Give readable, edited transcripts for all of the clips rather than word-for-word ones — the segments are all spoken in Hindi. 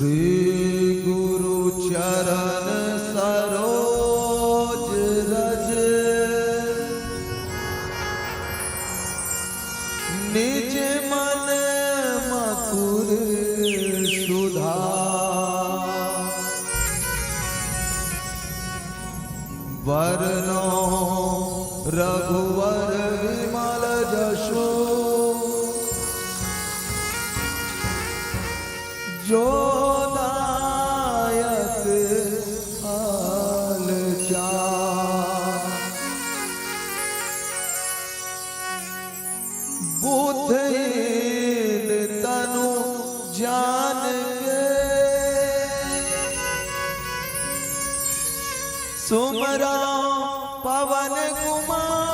श्री गुरु चरण सरोज रज निज मन मधुर सुधा वरनो रघुवर विमल जशो जो दायक हाल चाल बुद्धहीन तनु जान के सुमरा पवन कुमार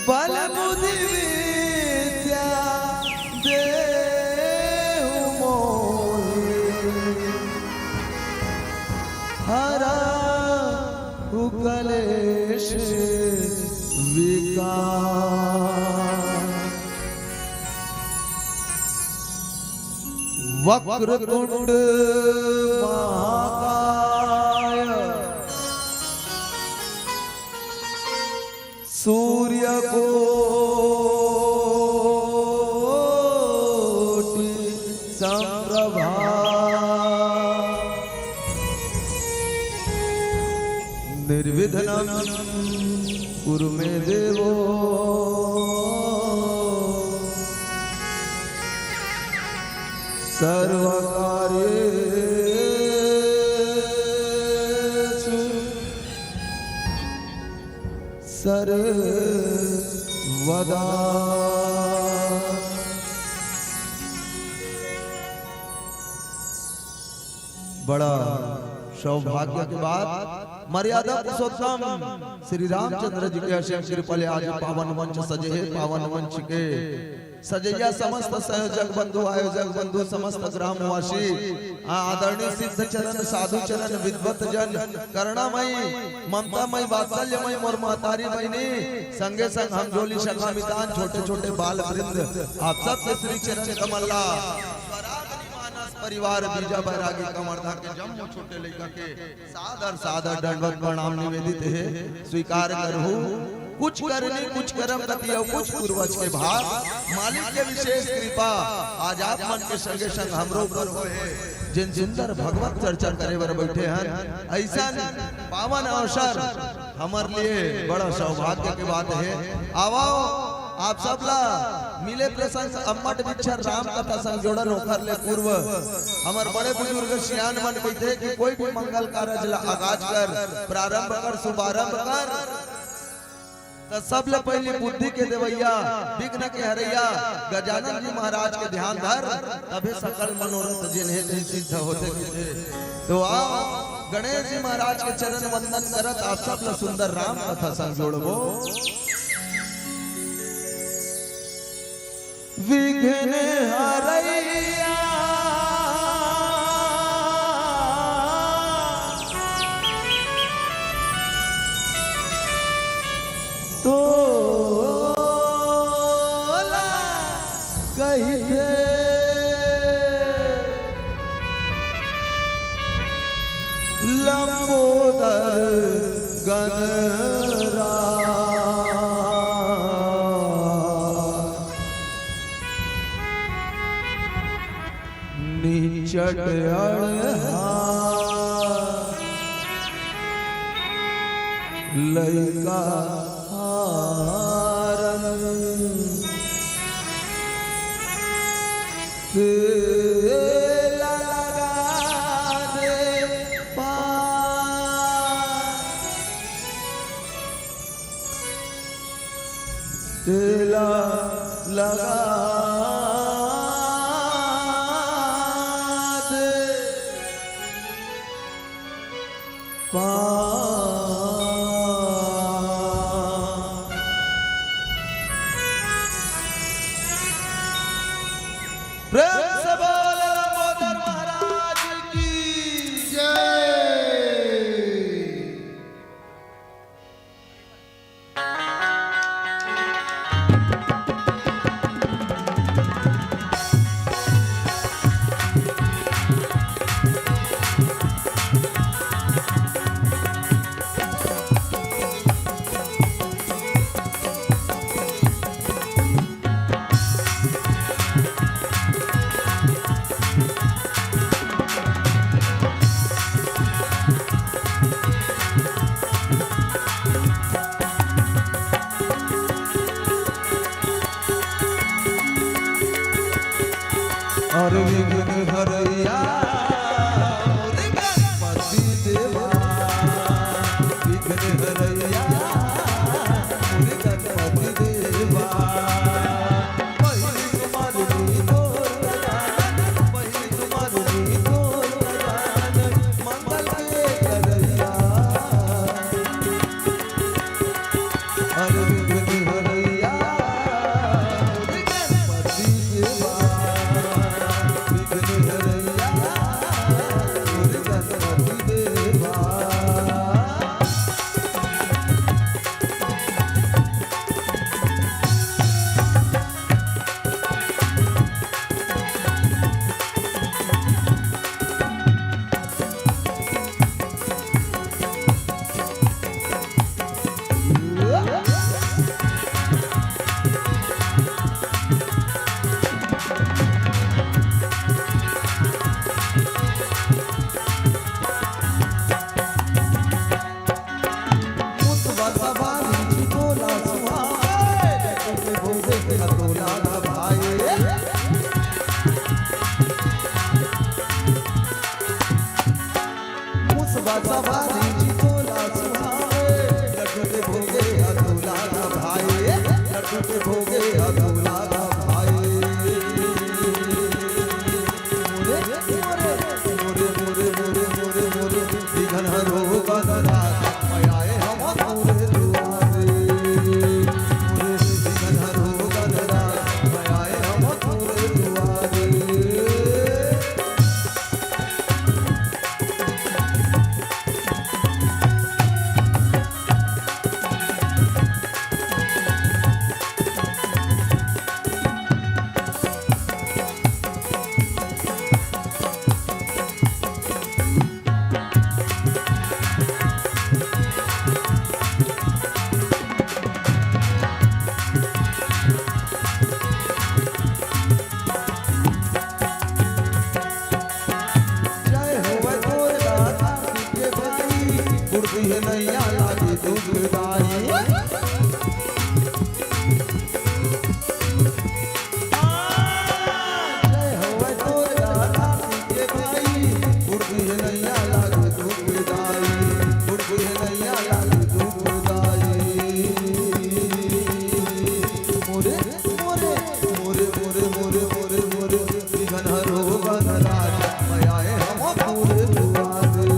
बल बुद्धि विद्या देहु मोहि हरा कलेश विकार वक्रतुंड महाकाय सूर्यकोटि समप्रभा निर्विघ्नं कुरु मे देवो सर्वकार्येषु सर्वदा। बड़ा सौभाग्य के बाद मर्यादा पुरुषोत्तम श्री रामचंद्र जी के अशेष कृपा आज पावन मंच सजे है। पावन मंच के सजैया समस्त सहयोजक बंधु आयोजक बंधु समस्त ग्रामवासी आदरणीय सिद्ध चरण साधु चरण विद्वत जन करुणामयी ममतामयी वात्सल्यमयी मोर महतारी बहनी संगे संग हम जोली शखा मितान छोटे छोटे बाल वृंद आप सबके श्री चरण कमला परिवार बीजा बैरागी कमरधा के जम्मू छोटे लड़का के सादर सादर दंडवत प्रणाम निवेदित है। स्वीकार करहु कुछ करनी कुछ कर्म गति और कुछ पूर्वज के भाग मालिक के विशेष कृपा आज आप मन के संगे संग हमरो पर होए जिन सुंदर भगवत चर्चा करे बर बैठे हैं। ऐसा पावन अवसर हमारे लिए बड़ा सौभाग्य की बात है। आओ आप सब ला मिले प्रसंग अम्मट विक्षर राम कथा संग जोड़न होकर ले पूर्व हमार बड़े बुजुर्ग सियान मन कहते कि कोई भी मंगल कार्य ला आगाज कर प्रारंभ कर शुभारंभ कर तो सब ले पहले बुद्धि के देवैया विघ्न के हरैया गजानन जी महाराज के ध्यान धर तबे सकल मनोरथ जिन्हें सिद्ध होते। तो आओ गणेश जी महाराज के चरण वंदन करत आप सब ला सुंदर राम कथा संग जोड़बो। विघ्न हरैया तो कहिए लंबोदर गणरा निचट लैका तेला लगा दे तेला लगा दे प्रेम से बोल लंबोदर महाराज की जय। और विघ्न हरैया मोरे गणपति देवा विघ्न हरैया मोरे गणपति देवा पहली तुम्हारी तोर गजानन पहली तुम्हारी तोर गजानन मंगल के करैया और विघ्न हरैया मोरे गणपति देवा विघ्न हरैया मोरे गणपति देवा सवारी चितोला सुहाए लड्डू के भोगे अधूला भाई लड्डू के भोगे अधूला भाई मोरे मोरे मोरे मोरे मोरे मोरे मोरे विघ्न हरो गणराज आए हम पूरे दुआरे मोरे विघ्न हरो गणराज आए हम पूरे दुआरे नैया लागी दुखदाई जय हो तोर दादा के भाई उर्दी नैया लागी दुखदाई उर्दी नैया लागी दुखदाई मोरे मोरे मोरे मोरे मोरे मोरे मोरे विघ्न हरो गणराज आए हम पूरे दुआरे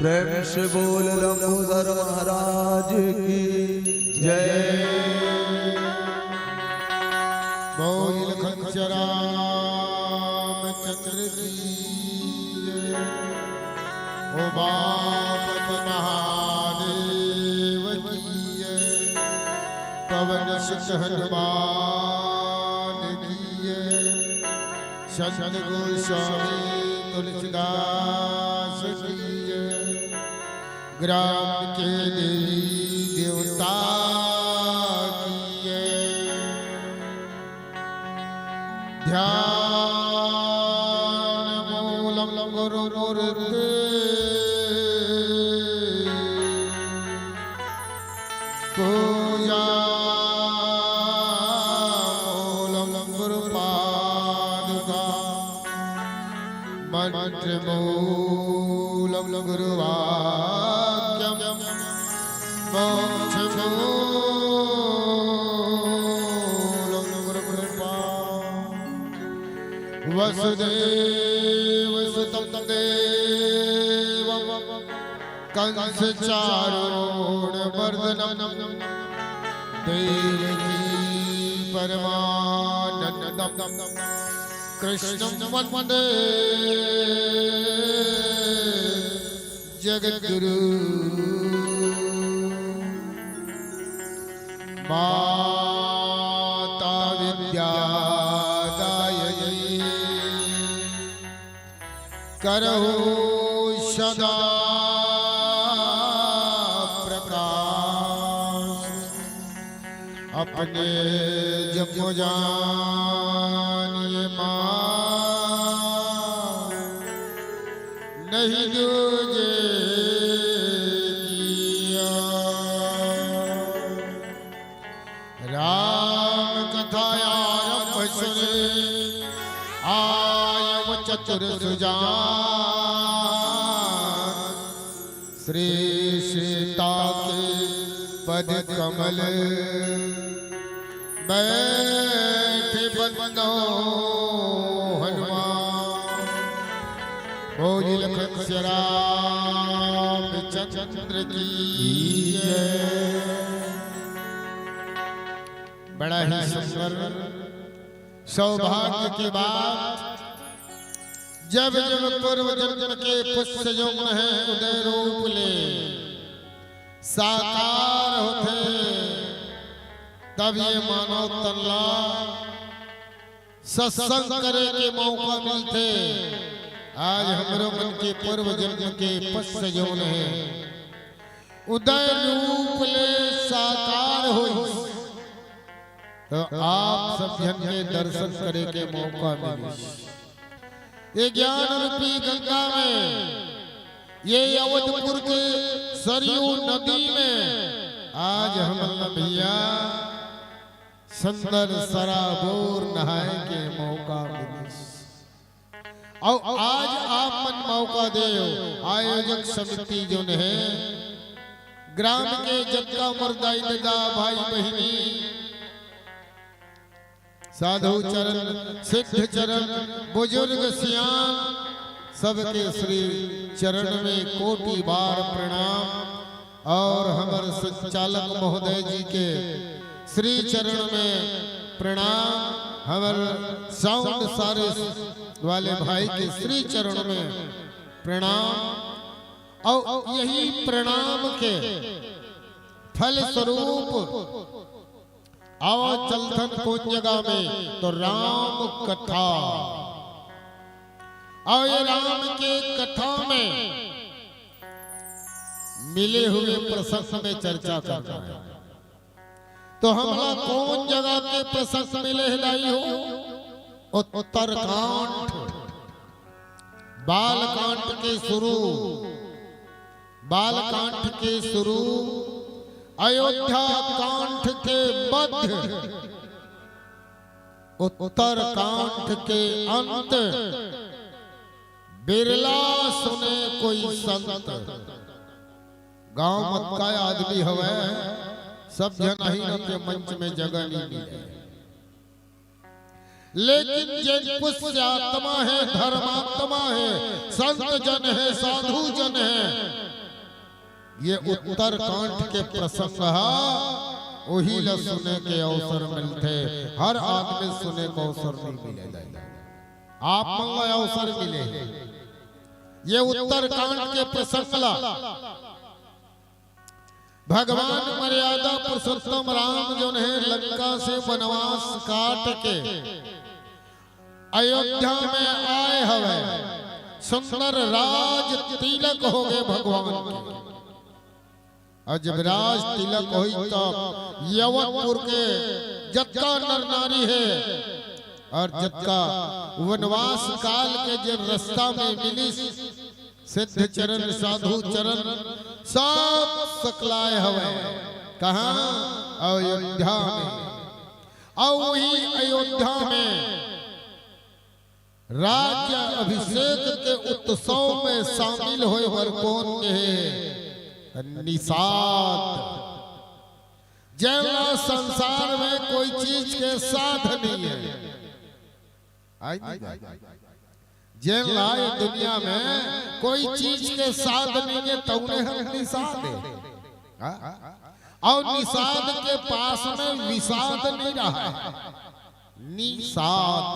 प्रेम से बोल लंबोदर महाराज की जय। बोल खंचरा चंद्र की जय। ओ बापत महादेव की जय। पवन सुत हनुमान की जय। संत गोस्वामी तुलसीदास की जय। ग्राम के देवी देवता की जय। ध्यान मूलम गुरु मूर्ते पूजा मूलम गुरु पादुका मंत्रमूलं गुरुवाक्यं मोक्षमूलं गुरुकृपा वसुदेवसुतं देवं कंसचारूणमर्दनं देवकी परमानन्दं कृष्णं वन्दे जगद्गुरु माता विद्यादायिनी करहु सदा प्रकाश अपने जब जानिए नहीं दूजे किया राम कथा आरंभ सुने आयव चतुर सुजान श्री सीता के पद कमल बैठे बंदो हनुमान बोली लखन रामचंद्र की बड़ा ही सुंदर सौभाग्य की बात जब जब पूर्व जन्म के पुष्प यौन है उदय रूप ले साकार होते तब ये मानव तल्ला सत्संग करे के मौका मिलते। आज हमरो मन के पूर्व जन्म के पुष्प यौन है उदय रूप ले साकार हो तो आप सब जन के दर्शन करे के मौका मिले। ये ज्ञान रूपी गंगा में ये अवधपुर के सरयू नदी में आज हम भैया सुंदर सराबोर नहाए के मौका मिले और आज आप मन मौका दे आयोजक समिति जो है ग्राम के जत्का मर्दाई दादा भाई बहिनी साधु चरण सिद्ध चरण बुजुर्ग सियान सबके श्री चरण में कोटि बार प्रणाम और हमारे संचालक महोदय जी के श्री चरण में प्रणाम हमारे साउंड सारे वाले भाई के श्री चरण में प्रणाम और यही प्रणाम के फल स्वरूप आओ चलथन को जगह में तो राम कथा और ये राम के कथा में मिले हुए प्रसंग में चर्चा करना है। तो हमरा कौन जगह के प्रसंग मिले हिलाई हो उत्तरकांड बालकांड के शुरू अयोध्या कांठ के मध्य उत्तरकांठ के अंत बिरला सुने कोई संत गांव मत का आदमी हवे सब जन ही के मंच में जगह नहीं मिले लेकिन जिन पुष्य आत्मा है धर्मात्मा है संत जन है साधु जन है ये उत्तरकांठ के प्रसंग वही ल सुने के अवसर मिलते हर आदमी सुने को अवसर नहीं मिले आप मंगो अवसर मिले ये उत्तरकांड के प्रसंग भगवान मर्यादा पुरुषोत्तम राम जो है लंका से वनवास काट के अयोध्या में आए हवे सुंदर राज तिलक हो गए भगवान के और जब राज तिलक हुई तो यवनपुर के जत्का नर नारी है और जत्का वनवास काल के जब रास्ता में मिली सिद्ध चरण साधु चरण सब सकलाए हवे कहाँ अयोध्या में और वही अयोध्या में राज्य अभिषेक के उत्सव में शामिल होए बर कौन कहे निषाद। जैला संसार में कोई चीज के साथ नहीं है, जैला दुनिया में कोई चीज के साथ नहीं है तो उन्हें निषाद है। और निषाद के पास में विषाद नहीं रहा है। निषाद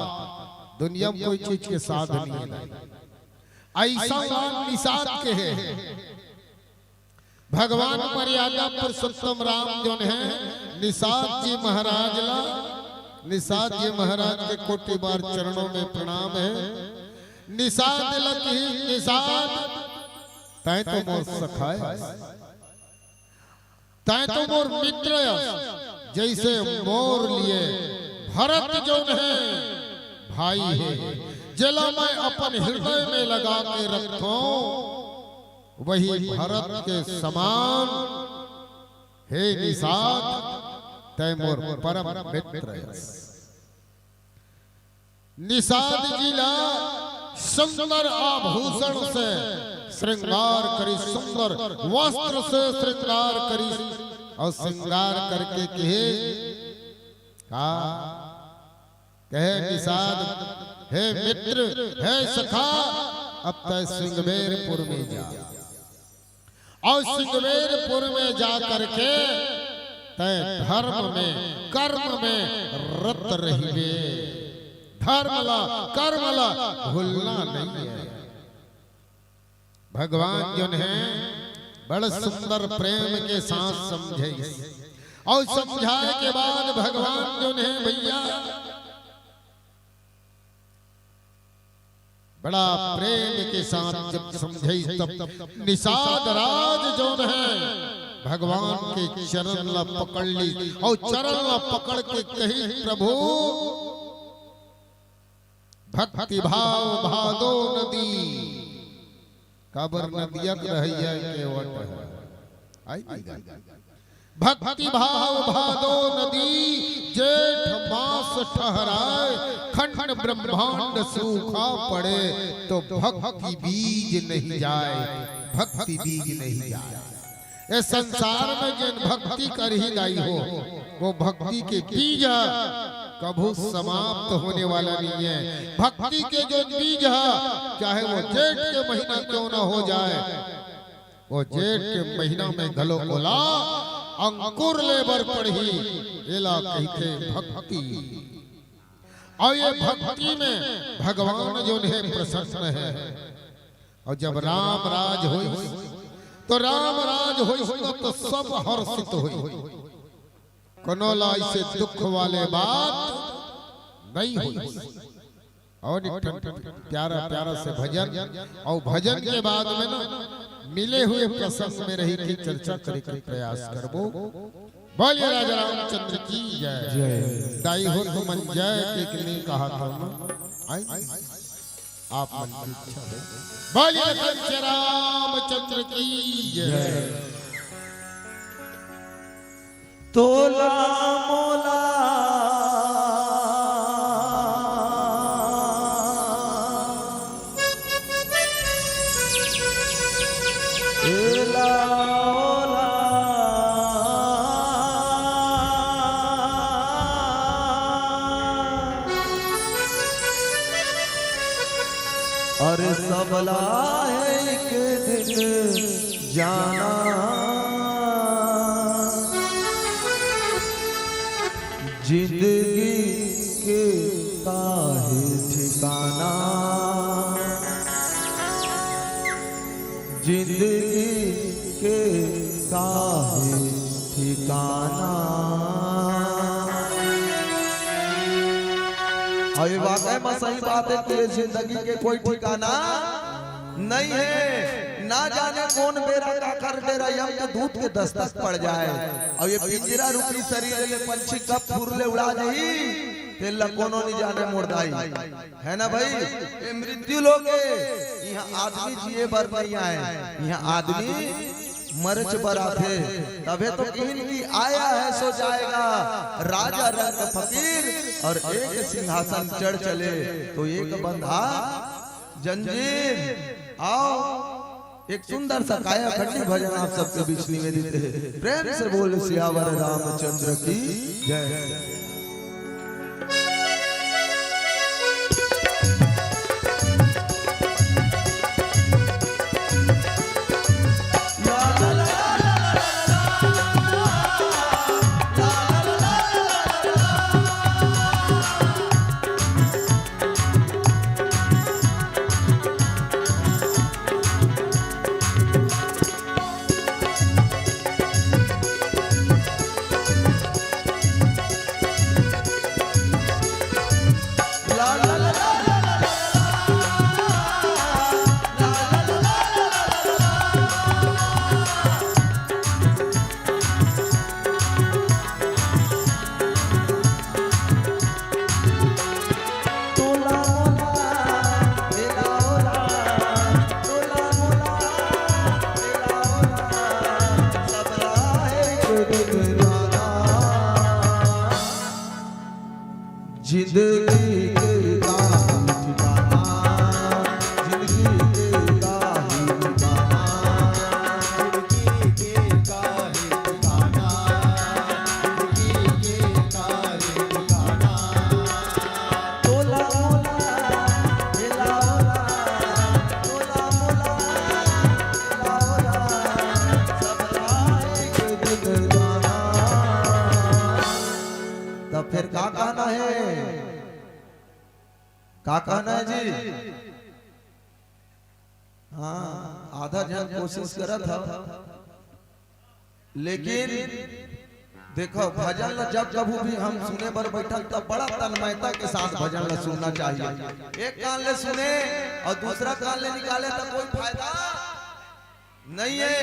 दुनिया में कोई चीज के साथ नहीं है, ऐसा निषाद के है। भगवान मर्यादा पुरुषोत्तम राम जो है निषाद जी महाराज ला, निषाद जी महाराज के कोटि बार चरणों में प्रणाम है। निषाद लकी निषाद तै तो मोर सखाए, तै तो मोर मित्र, जैसे मोर लिए भरत जो है भाई है, जला मैं अपन हृदय में लगा के रखूं वही भरत के समान हे निषाद तै मोर परम मित्र। निषाद जिला सुंदर आभूषण से श्रृंगार करी, सुंदर वस्त्र से श्रृंगार करी और श्रृंगार करके कहे निषाद हे मित्र हे सखा अब तय सिंगवेरपुर में जा, और सिंगवेरपुर में जा करके तय धर्म में कर्म में रत रहिए। धर्मला कर्मला भूलना नहीं है। भगवान जो है बड़े सुंदर प्रेम के साथ समझे, और समझाने के बाद भगवान जो है भैया बड़ा प्रेम के साथ जब समझे तब निषाद राज जो है भगवान के चरण ला पकड़ ली, और चरण ला पकड़ के कही प्रभु भक्ति भाव भादो नदी काबर नदिया रहिया के वट है। भक्ति भाव भादो नदी जेठ मास ठहराए, खंड ब्रह्मांड सूखा पड़े तो भक्ति बीज नहीं जाए, भक्ति बीज नहीं जाए। ये संसार में जिन भक्ति कर ही लाई हो वो भक्ति के बीज कभी समाप्त होने वाला नहीं है। भक्ति के जो बीज है चाहे वो जेठ के महीना क्यों ना हो जाए, वो जेठ के महीना में गलो बोला अंकुर लेबर पढ़ी एला कहते भक्ति। और ये भक्ति में भगवान जो है प्रसन्न है। और जब राम राज होई तो राम राज होई तो सब हर्षित होई, कनोला ऐसे दुख वाले बात नहीं हुई। और प्यारा प्यारा से भजन, और भजन के बाद में ना मिले हुए प्रसंग में रही की चर्चा करे के प्रयास करबो। बोलिए राजा रामचंद्र की जय। दाई हो तो मन जय के लिए कहा था आप मन की इच्छा है। बोलिए कंच रामचंद्र की जय। तोला मोला अरे सबला एक दिन जाना, जिंदगी के काहे ठिकाना, जिंदगी के काहे ठिकाना। अभी वाकई में सही बात है कि जिंदगी के कोई ठिकाना नहीं है। ना जाने कौन बेरा का कर डेरा यम के दूध के दस्तक पड़ जाए, और ये पिंजरा रूपी शरीर ले पंछी कब फुरले उड़ा जाई तेला कोनो नहीं जाने मुर्दाई है ना भाई। ये मृत्यु लोग यहाँ आदमी जिए भर नहीं आए, यहाँ आदमी मर्च बराथे तबे तो किन की आया है सो जाएगा राजा रंग फकीर और एक सिंहासन चढ़ चले तो एक बंधा जंजीर। आओ एक सुंदर सा काया खंडी भजन आप सबके बीच निवेदित है। प्रेम से बोल सियावर रामचंद्र की जय। जिंदगी के काहे ठिकाना, जिंदगी के काहे ठिकाना, जिंदगी के काहे ठिकाना, जिंदगी के काहे ठिकाना। तोला मोला मेला ओला, तोला मोला मेला ओला, सब राय के दिन जाना। तब फिर का कहना है, का कहना है जी? हाँ आधा जन कोशिश करत था, लेकिन देखो भजन ला जब कभी भी हम सुने बर बैठल तब बड़ा तन्मयता के साथ भजन ला सुनना चाहिए। एक कान ले सुने और दूसरा कान ले निकाले तो कोई फायदा नहीं है।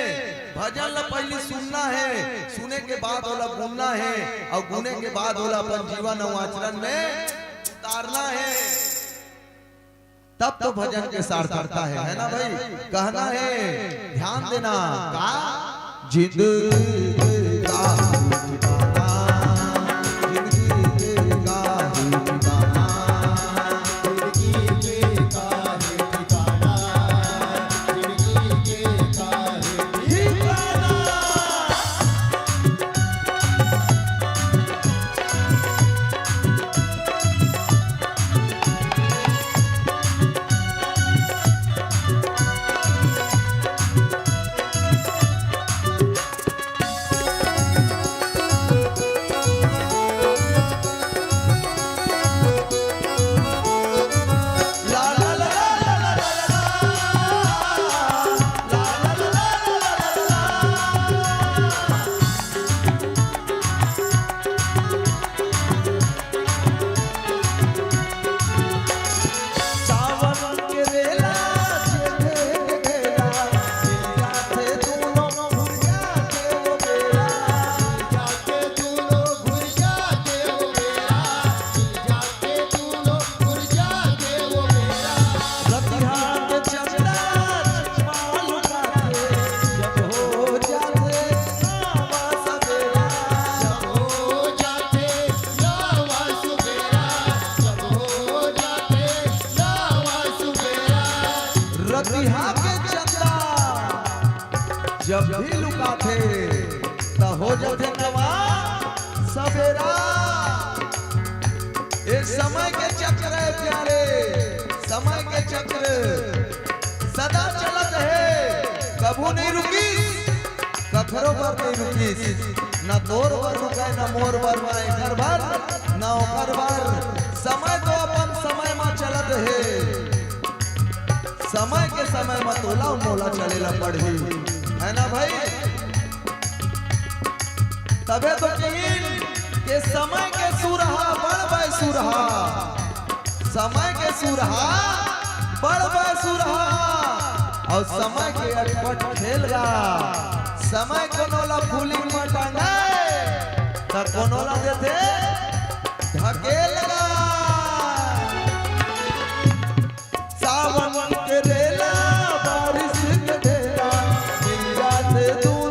भजन ला पहले सुनना है, सुने के बाद ओला गुनना है और गुने के बाद ओला अपन जीवन और आचरण में उतारना है, तब तो भजन के सार्थकता है ना भाई? कहना है ध्यान देना का जिंदगी के काहे ठिकाना, जिंदगी के काहे ठिकाना, जिंदगी के काहे ठिकाना, जिंदगी के काहे ठिकाना। जब भी लुका थे तो हो जाते नवा सवेरा। ये समय के चक्र है प्यारे, समय के चक्र सदा चलत है, कभू नहीं रुकी, कखरो पर नहीं रुकी, न तोर पर रुके न मोर पर रुके, घर भर न ओकर भर। समय तो अपन समय में चलत है, समय के समय में तोला मोला चलेला पड़ी है ना भाई? तबे तो कहीं के समय के सुरहा बड़ बे सुरहा, समय के सुरहा बड़ बे सुरहा, और समय के अटपट खेल गा। समय कोनोला फूलिंग में टांगे तो कोनोला देते ढकेल गा। सावन के रेला बारिश के ढेला, मिल जाते दूर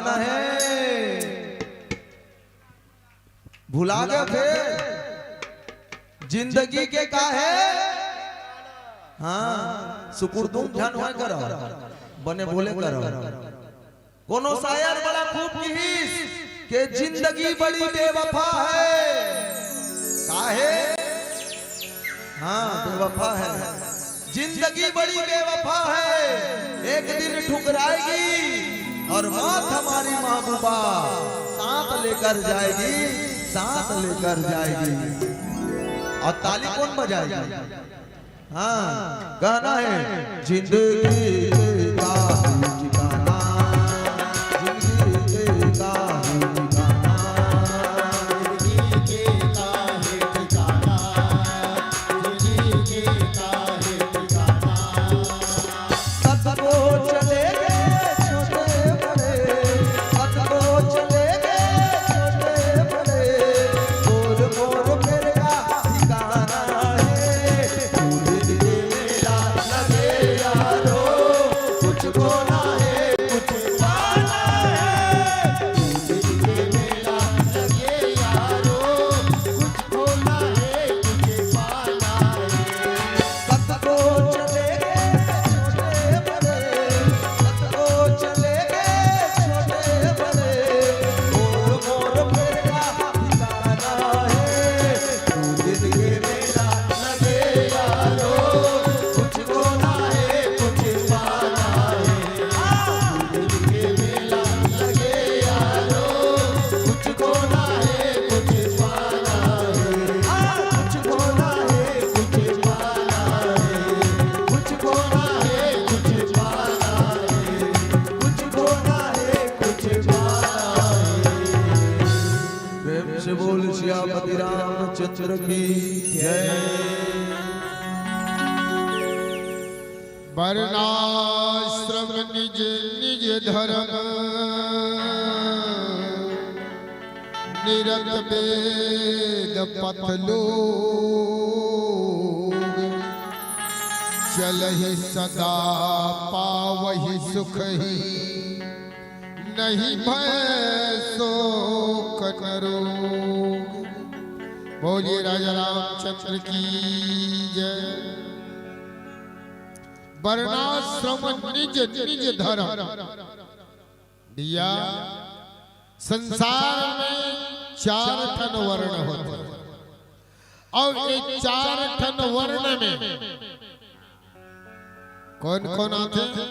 कहना है भुला गए थे जिंदगी के का है। हाँ सुकुर तुम ध्यान हुआ करो बने बोले करो। कोनो शायर बड़ा खूब कहिस के जिंदगी बड़ी बेवफा है। काहे? हाँ बेवफा है जिंदगी बड़ी बेवफा है। एक दिन ठुकराएगी और मौत हमारी महबूबा साथ लेकर जाएगी, साथ लेकर जाएगी। और ताली कौन बजाएगी? हाँ गाना है जिंदगी का ठिकाना, जिंदगी का ठिकाना, जिंदगी का है ठिकाना, जिंदगी का है ठिकाना। सबको चले गए छोटे बड़े, सबको चले गए छोटे बड़े, बोल बोल मेरा ठिकाना है। जिंदगी मेरा लगे यारो कुछ खोना है कुछ पाना है। जिंदगी मेरा लगे यारो कुछ खोना है कुछ पाना है। सबको चले गए छोटे बड़े, सबको चले गए छोटे बड़े, मोर मोर मेरा ठिकाना है। जिंदगी मेरा लगे यारो कुछ खोना है कुछ पाना है। जिंदगी मेरा लगे यारो कुछ खोना है कुछ पाना है। कुछ खोना है कुछ पाना है, कुछ खोना है कुछ पाना है, कुछ खोना है कुछ पाना है। प्रेम से बोल सियापति रामचंद्र की जय। वर्णाश्रम निज निज धर्म निरत वेद पथ लोग चलहि सदा पावहि सुख ही नहीं भय शोक न रोग। बोलिए राजा रामचंद्र की जय। वर्णाश्रम निज निज धर्म दिया। संसार में 4 ठन वर्ण होते हैं और ये 4 ठन वर्ण में कौन कौन आते हैं?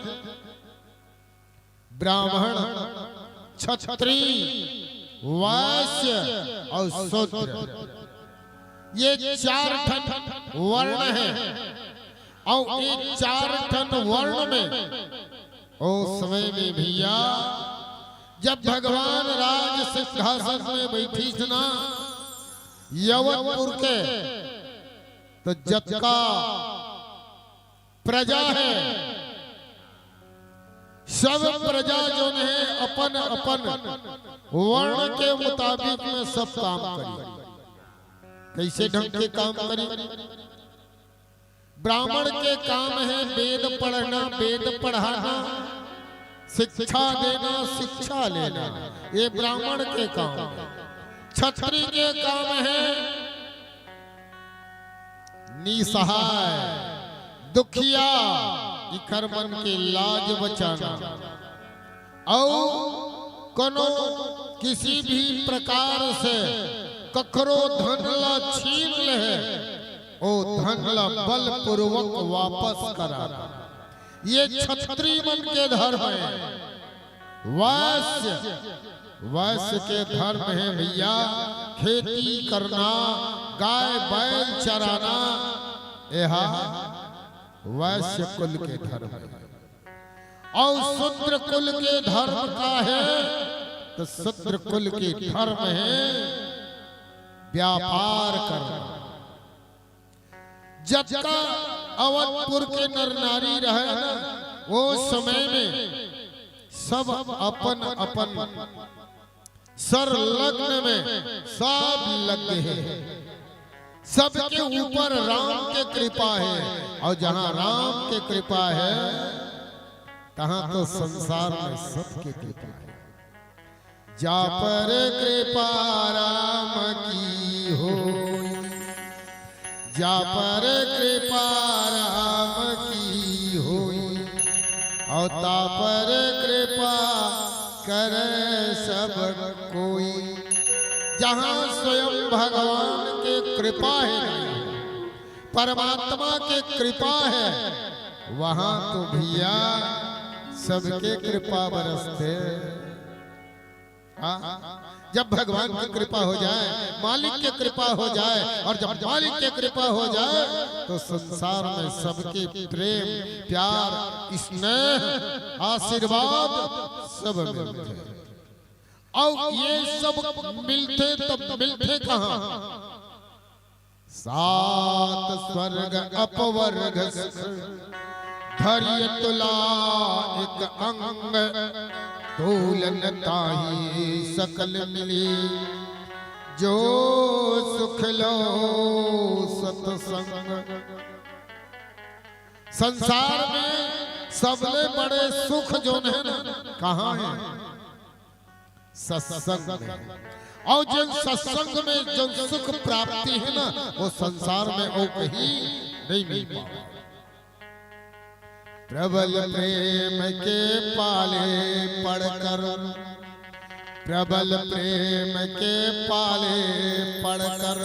ब्राह्मण, क्षत्रिय, वैश्य और शूद्र। ये 4 ठन वर्ण है और ये 4 ठन वर्ण में उस समय में भैया जब भगवान राज सिंहासन में बैठी थी ना यवतपुर के, तो जतका प्रजा है सब प्रजा जो है अपन अपन वर्ण के मुताबिक में सब काम करी। कैसे ढंग के काम करी? ब्राह्मण के काम है वेद पढ़ना, वेद पढ़ाना, शिक्षा देना, शिक्षा लेना, ये ब्राह्मण के काम। क्षत्रिय के काम है निसहाय, दुखिया, इखर मन के लाज बचाना और कोनो किसी भी प्रकार से कखरो धन ला छीन ले ओ धन ला बल पूर्वक वापस कराना। ये क्षत्रिय मन के धर्म है। वैश्य के धर्म है भैया खेती करना, गाय बैल चराना, यह वैश्य कुल के धर्म है। और शूद्र कुल के धर्म का है तो शूद्र कुल के धर्म है व्यापार करना। जब का अवधपुर के नर नारी रहे ना वो समय में सब अपन अपन सर लग्न में सब लगे हैं। सबके ऊपर राम के कृपा है और जहां राम के कृपा है तहां तो संसार में सबके कृपा है। जा पर कृपा राम की हो, जा पर कृपा राम की होई, और ता पर कृपा करे सब कोई। जहाँ स्वयं भगवान के कृपा है, परमात्मा के कृपा है, वहां तो भैया सबके कृपा बरसते। जब भगवान की कृपा हो जाए, मालिक की कृपा हो जाए, और जब मालिक की कृपा हो जाए तो संसार में सबके प्रेम, प्यार, स्नेह, आशीर्वाद सब मिलते हैं। और ये सब मिलते तब मिलते कहाँ? सात स्वर्ग अपवर्ग धैर्य तुला एक अंग, तोलन ताही सकल मिली, जो सुख लो सत्संग। संसार में सबले बड़े सुख जो है ना, कहाँ है? सत्संग में। और जिन सत्संग में जो सुख प्राप्ति है ना, वो संसार में और कहीं नहीं मिल पाता। प्रबल प्रेम के पाले पढ़कर, प्रबल प्रेम के पाले पढ़कर,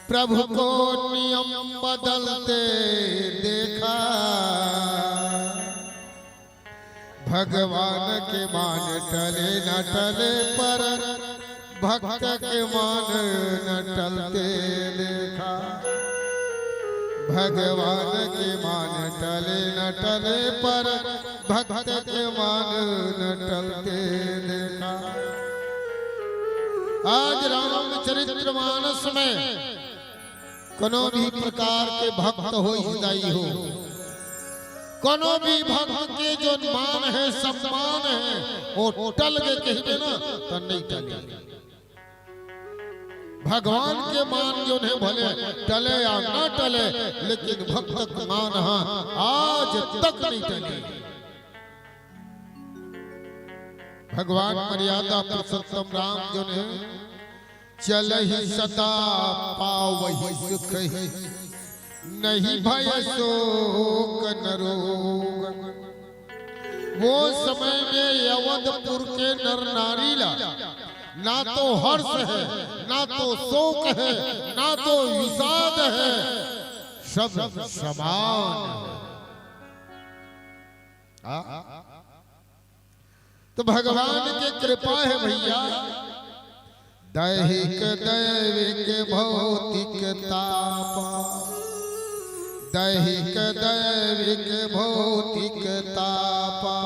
प्रभु को नियम बदलते देखा। भगवान के मान टले न टले, पर भक्त के मान न टलते देखा। भगवान के मान टले न टले, पर भक्त के मान न टलते देखा। आज रामचरितमानस में कोनो भी प्रकार के भक्त हो हिदाई हो, कोनो भी भक्त के जो मान है, सम्मान है, वो टल के कहीं ना तो नहीं टले। भगवान के मान जो है भले टले या न टले, लेकिन भक्त का मान आज तक नहीं टले। भगवान मर्यादा पुरुषोत्तम राम जो है चल ही सदा पावहि सुख, नहीं भय शोक न रोग। वो समय में अवधपुर के नर नारी ला ना तो हर्ष है, ना तो शोक है, ना तो विषाद है, सब समान है। तो भगवान की कृपा है भैया। दैहिक दैविक भौतिक तापा, दैहिक दैविक भौतिक तापा,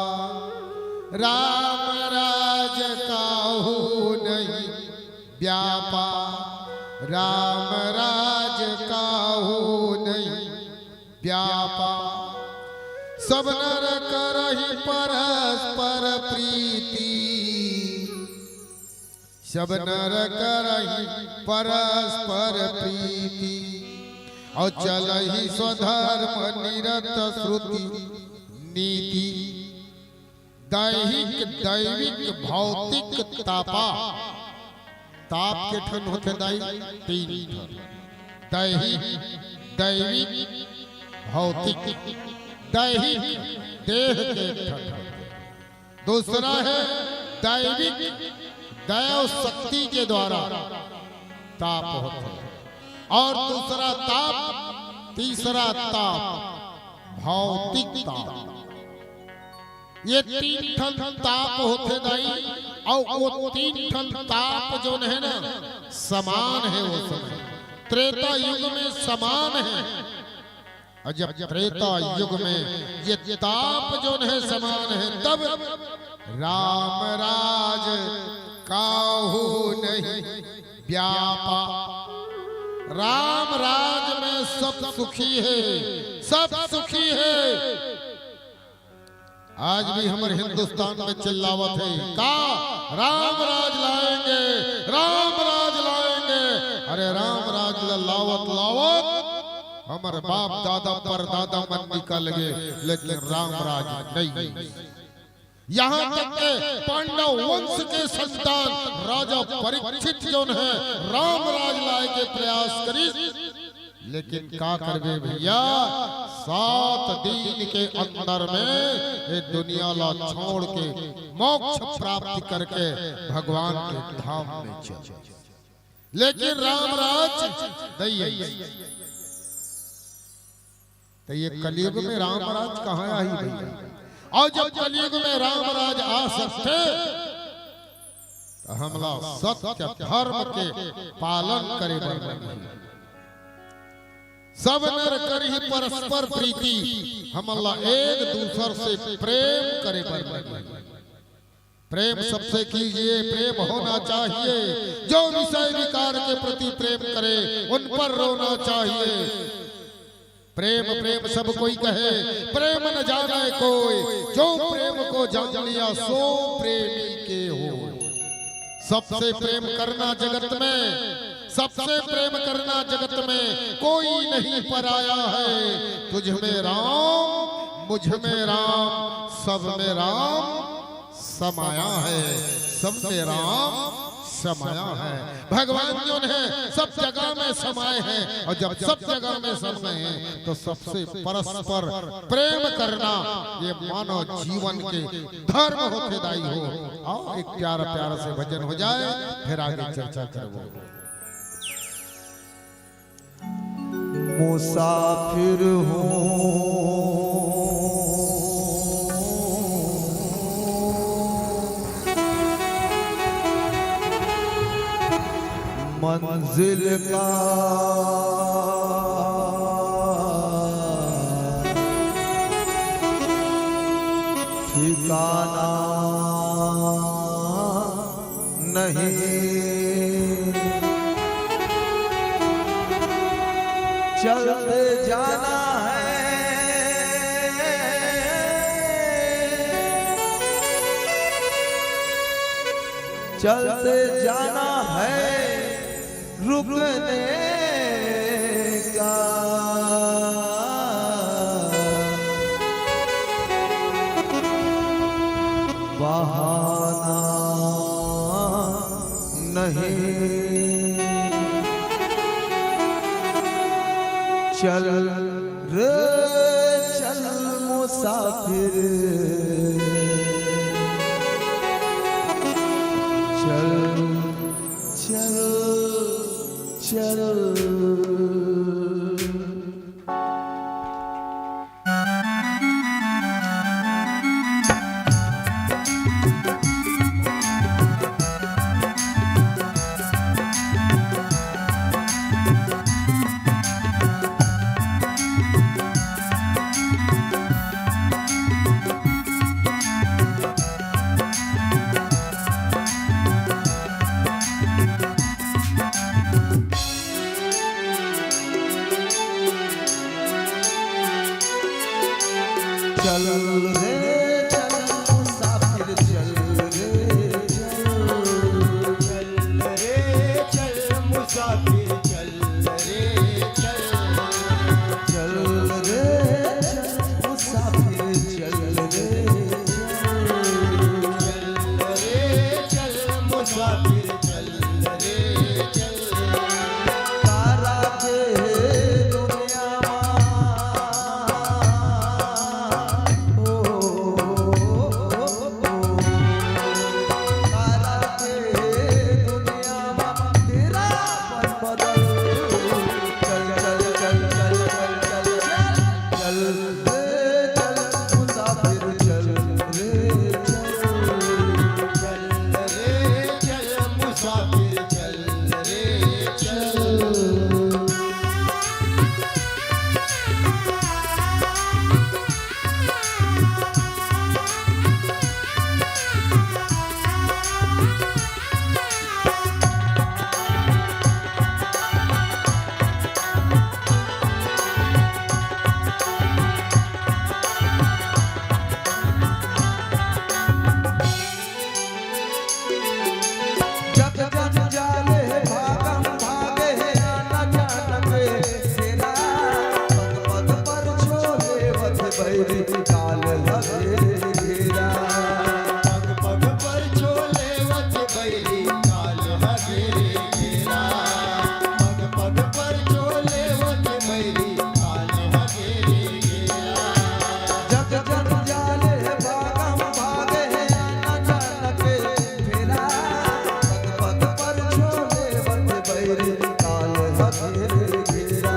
राम राज काहू नहीं व्यापा, राम राज काहू नहीं व्यापा। सब नर करहि परस्पर प्रीति, सब नर करहि परस्पर प्रीति, और चलहि स्वधर्म निरत श्रुति नीति। दैहिक दैविक भौतिक तापा, ताप के ठन होते दाई तीन ठन, दैहिक दैविक भौतिक। दैहिक देह के ठन, दूसरा है दैविक दैव शक्ति के द्वारा ताप होते हैं, और दूसरा ताप, तीसरा ताप भौतिक ताप। ये तीन ठन ताप होते दाई, और वो तीन ठन ताप जो है ना समान है। वो समय त्रेता युग में समान है, और जब त्रेता युग में ये ताप जो है समान है, तब राम राज काहू नहीं व्यापा। राम राज में सब सुखी है, सब सुखी है। आज भी हमारे हिंदुस्तान में चिल्लावत है का राम राज लाएंगे, राम राज लाएंगे। अरे राम राज लावत लावत हमारे बाप दादा पर दादा मन निकल गए, लेकिन राम राज नहीं। यहाँ तक के पांडव वंश के संतान राजा परीक्षित जो है राम राज लाए के प्रयास करी, लेकिन का करवे भैया 7 दिन के अंदर में ये दुनिया ला छोड़ के मोक्ष प्राप्ति करके भगवान के धाम में चल। लेकिन राम राज तो ये कलयुग में राम राज कहाँ आई भैया? और जब कलयुग में राम राज आ सकते तो हमला सत्य धर्म के पालन करे बरबरी, सब नर करी परस्पर प्रीति, हमला एक दूसर से प्रेम करे बरबरी। प्रेम सबसे कीजिए, प्रेम होना चाहिए। जो विषय विकार के प्रति प्रेम करे उन पर रोना चाहिए। प्रेम प्रेम सब कोई कहे, प्रेम न जाने कोई, जो प्रेम को जान लिया सो प्रेमी के हो। सबसे प्रेम करना जगत में, सबसे प्रेम करना जगत में कोई नहीं पराया है। तुझ में राम, मुझ में राम, सब में राम समाया है, सब में राम समाया है। भगवान जो है सब जगह में समाये हैं, और जब सब जगह में समाये हैं तो सबसे परस्पर प्रेम करना ये मानव जीवन के धर्म होते दाई हो। आओ एक प्यारा प्यारा से भजन हो जाए, फिर आगे चर्चा करो। मुसाफिर हूँ मंजिल का ठिकाना नहीं, चलते जाना है, चलते जाना है, रुकने का बहाना नहीं। चल रे चल मुसाफिर, चल चल चल। बैरी काल हगेरे घेरा पग पग पर चोले वत बैरी काल हगेरे घेरा जग जग जाले भागम भागे अचानक फेरा पग पग पर छोले वत बैरी काल हगेरे घेरा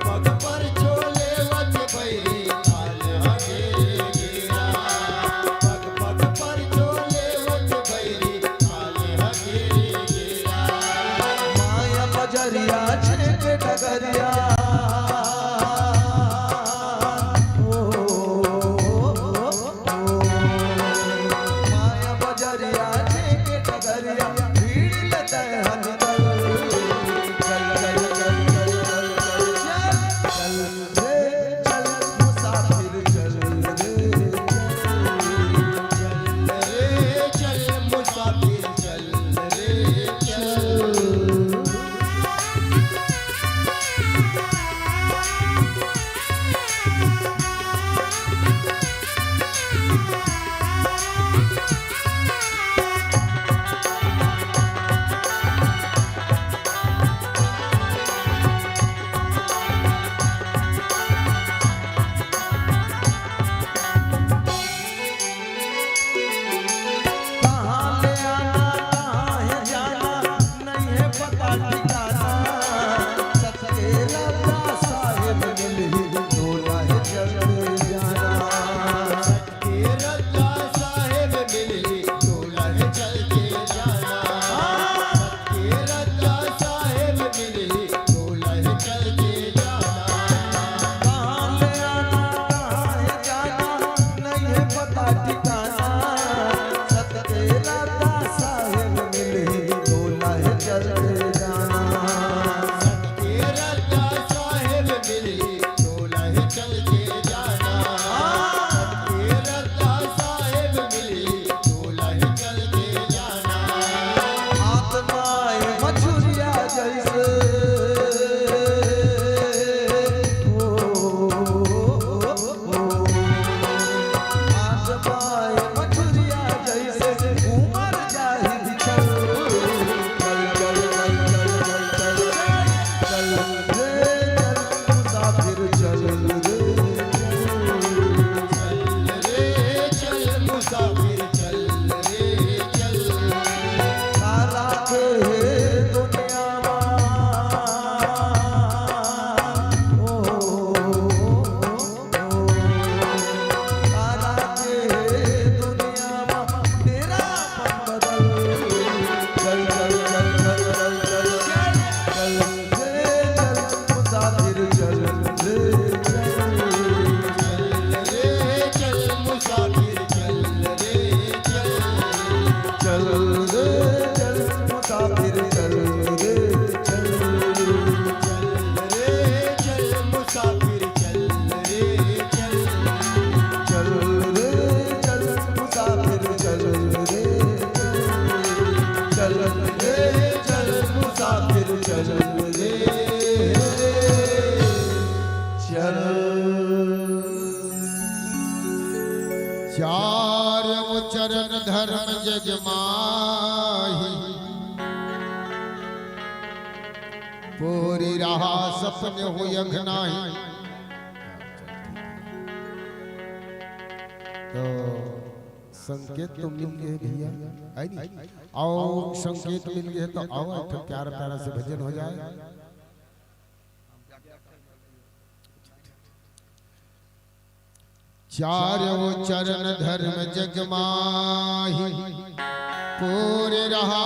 पग पर चोले वत बैरी काल हगेरे घेरा पग पग पर चोले वत बैरी काल हगेरे घेरा माया बजरिया छेक डगरिया माया बजरिया छेक डगरिया भीड़ लदे हनकल चल चल चल चल चल रे चल मुसाफिर चल रे चल मुसाफिर चल रे चल कहाँ ले आना कहाँ है जाना नहीं है पता ठिकाना सबके लगा साहिब मिली डोला है चल जाना के रत्ता साहेब मिली डोला है चल के जाना के रत्ता साहेब मिली डोला है चल के जाना कहाँ ले आना कहाँ है जाना नहीं है पता ठिकाना सबके लगा साहिब मिली डोला है चल जाना के रत्ता साहेब मिली डोला है चल के जाना के रत्ता साहेब मिली डोला है चल के जाना आत्माएं मछुरिया जैसे आत्माएं मछुरिया जैसे उमर जाहि बिछल चल चल चल चल चल चल रे चल मुसाफिर चल रे चल मुसाफिर चल रे चल सारा के दुनिया सारा के दुनिया तेरा बदल चल चल चल चल चल चल चल रे चल मुसाफिर चल रे चल मुसाफिर चल रे चल चल रे चल मुसाफिर चल रे चल चल मुसाफिर चल रे चल चल रे चल मुसाफिर चल रे चल रे चल मुसाफिर चल रे चल चार चरण धर्म जग माही पूरी रहा सपने हो यघनाही तो संकेत तो मिल गए भैया आई नहीं आओ संकेत मिल गए तो आओ एक प्यारा प्यारा से भजन हो जाए चारों चरण धर्म जग माही पूरे रहा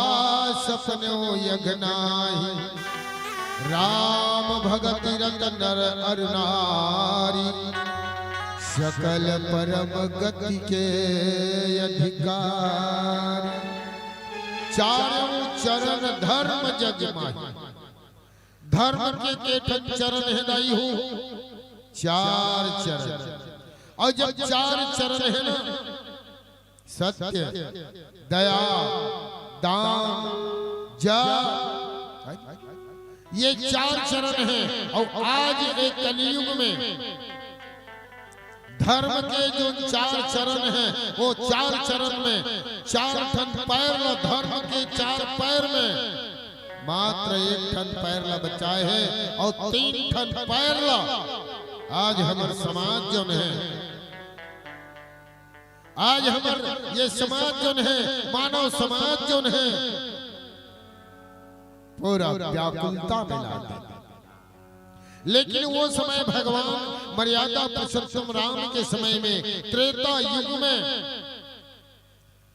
सपने यघनाही राम भगति रत नर अर नारी सकल परम गति के अधिकार चारों चरण धर्म जग माही धर्म के केठन चरण है नहीं हो चार चरण और जब चार चरण है ना सत्य दया दान जप ये चार चरण हैं और आज एक कलयुग में धर्म के जो 4 चरण हैं वो 4 चरण में 4 ठन पैर ला धर्म के 4 पैर में मात्र 1 ठन पैर ला बचाए हैं और 3 ठन पैर ला आज हमारे समाज जो है, आज हमारे ये समाज जो है, मानव समाज जो है पूरा व्याकुलता में ला देता। लेकिन वो समय भगवान मर्यादा पुरुषोत्तम राम के समय में त्रेता युग में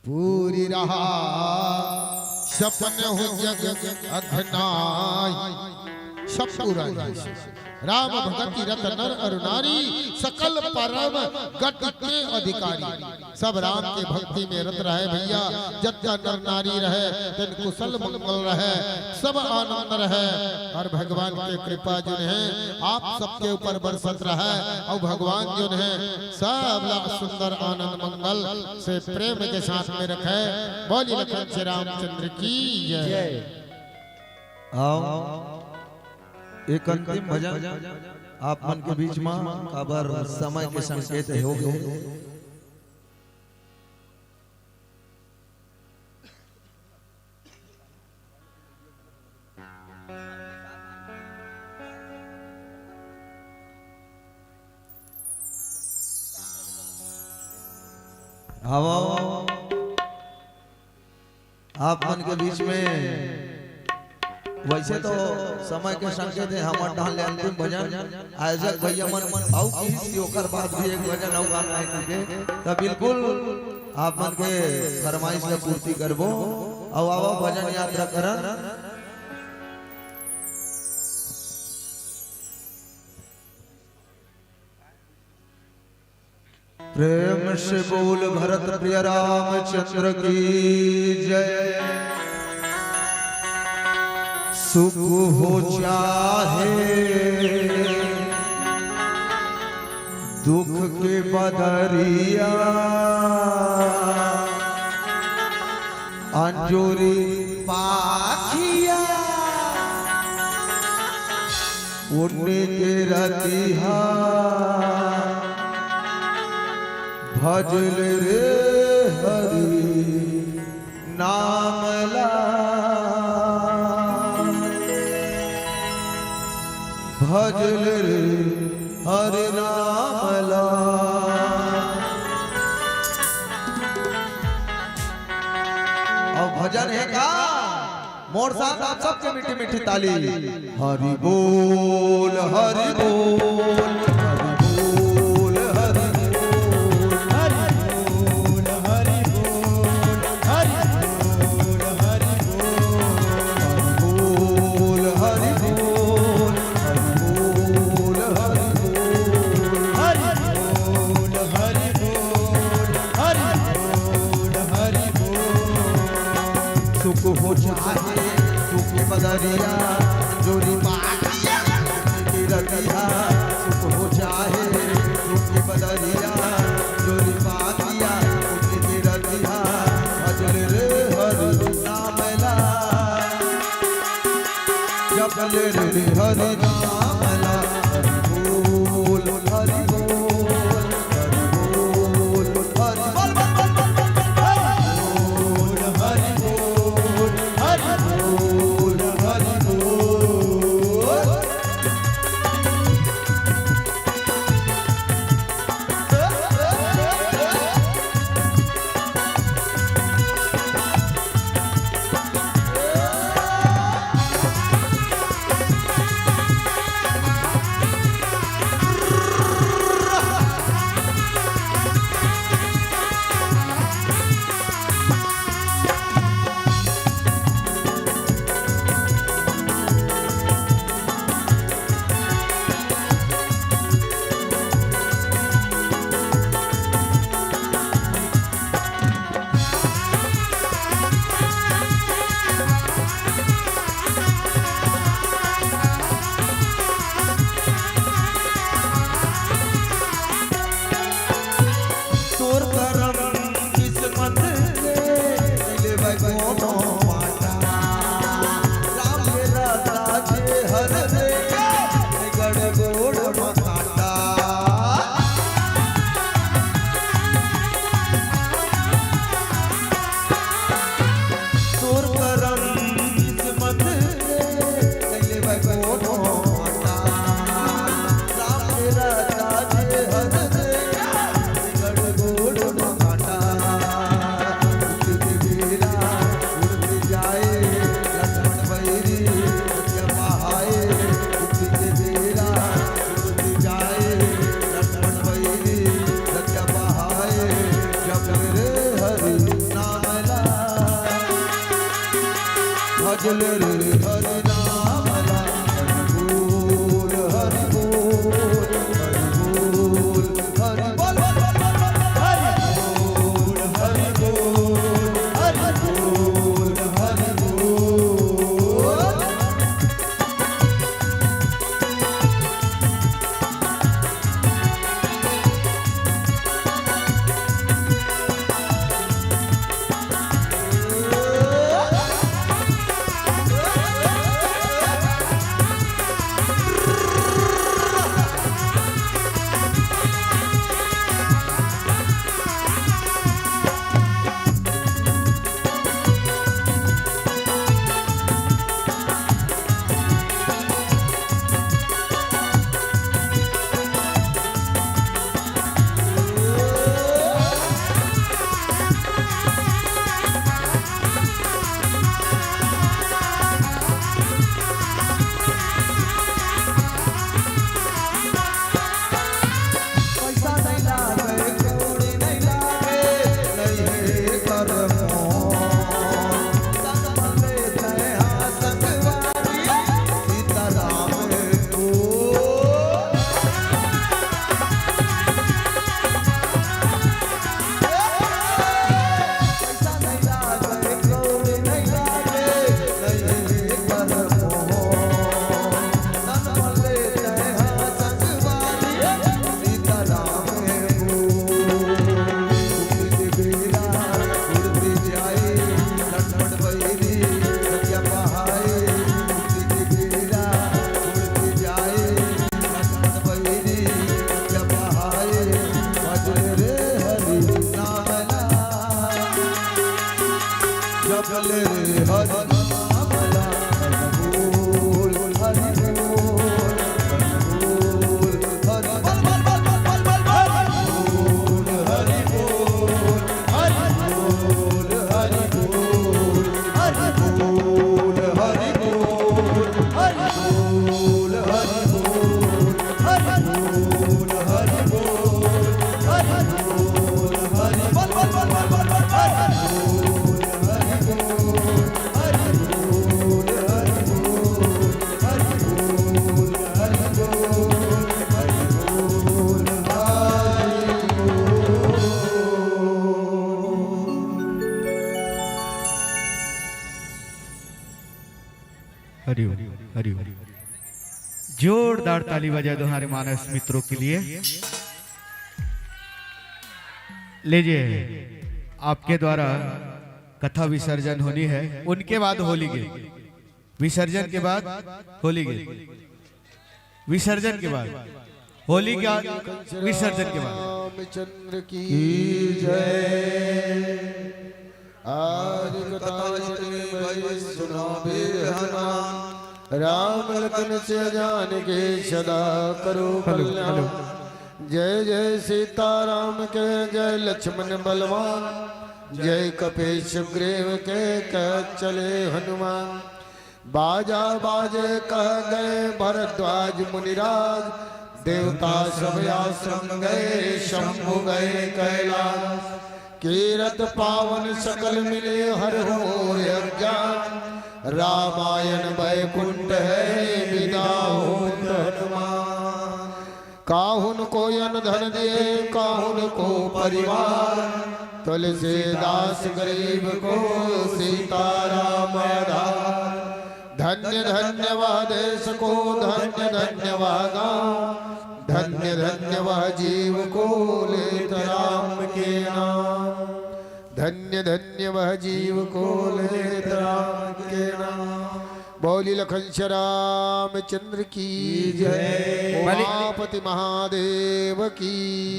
पूरी रहा सपन हो जग अघनाई सब पूरा राम भगति रत नर और नारी सकल परम गति के अधिकारी। सब राम के भक्ति में रत रहे भैया, जत्ता नर नारी रहे तन कुशल मंगल रहे, सब आनंद रहे और भगवान के कृपा जो है आप सबके ऊपर बरसत रहे और भगवान जो है सब सुंदर आनंद मंगल से प्रेम के साथ में रखे। बोलिए लखन श्री रामचंद्र की जय। आओ एक अंतिम भजन आप मन के बीच में खबर समय के संकेत हो गए। आप मन के बीच में वैसे तो समय के संकेत है हमार डाल ले अंतिम भजन आयोजक भैया मन आउ किसी ओकर बाद भी एक भजन आउ गाना है के त बिल्कुल आप मन के फरमाइश के पूर्ति करबो। आओ आओ भजन यात्रा करन। प्रेम से बोल भरत प्रिय रामचंद्र की जय। सुख हो चाहे दुख के बदरिया अंजूरी पाखिया उड़ने के रतिहा भजल रे हरि नाम ला भजल रे हरि नाम ला। और भजन है का मोर साथ आप सबके मीठी मीठी ताली। हरि बोल हरि बोल हो चाहे सुख बदरिया जोरी पाटिया की रतिया। सुख हो चाहे सुख बदरिया जोरी पाटिया की रतिया भजल रे हरि नाम ला जपल रे हरि नाम ला। हरि बोल हरि बोल हरि बोल हरि भजल रे हरि नाम ला हरि बोल हरि बोल हरि बोल हरि बोल हरि बोल हरि बोल हरि बोल। हरिओम हरिओम। जोरदार ताली बजा दो हमारे मानस मित्रों के लिए। लीजिए, आपके द्वारा कथा विसर्जन होनी है, उनके बाद होली गीत, विसर्जन के बाद होली गीत, विसर्जन के बाद होली का विसर्जन के बाद। चंद्र की जय। आज कथा सुना हनुमान राम लखन से जान के सदा करो कल्याण। जय जय सीताराम के जय लक्ष्मण बलवान, जय कपीश सुग्रीव के कह चले हनुमान। बाजा बाजे कह गए भरद्वाज मुनिराज, देवता सब आश्रम गए शंभु गए कैलाश। कीरत पावन सकल मिले हर हो अज्ञान, रामायण वैकुंठ है विदा होत हनुमान। काहुन को अन्न धन दिए काहुन को परिवार, तुलसीदास गरीब को सीताराम आधार। धन्य धन्य वह देश को धन्य धन्य वह गाँव, धन्य धन्य वह जीव को लेत राम के नाम। धन्य धन्य वह जीव को लेत राम के नाम। बोली लखन श्याम चंद्र की जय। उमापति महादेव की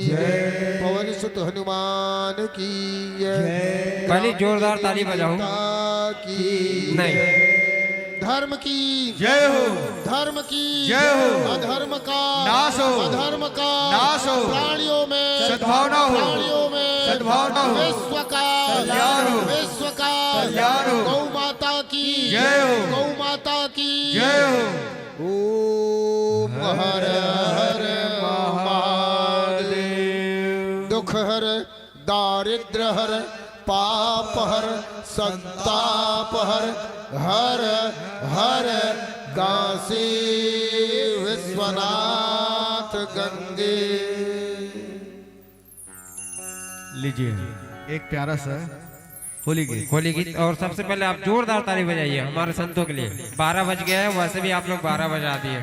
जय। पवन सुत हनुमान की जय। पहले जोरदार ताली बजाऊं की नहीं। धर्म की जय हो, धर्म की जय हो, अधर्म का नाश हो, अधर्म का नाश हो, प्राणियों में सद्भावना हो, प्राणियों में सद्भावना हो, विश्व का कल्याण हो, विश्व का कल्याण हो। गौ माता की जय हो, गौ माता की जय हो। ओम हर हर महादेव। दुख हर दारिद्र हर पाप हर संताप हर हर हर काशी विश्वनाथ गंगे। लीजिए एक प्यारा सा होली गीत। होली गीत। और सबसे पहले आप जोरदार ताली बजाइए हमारे संतों के लिए। 12 बज गया है, वैसे भी आप लोग 12 बजा दिए।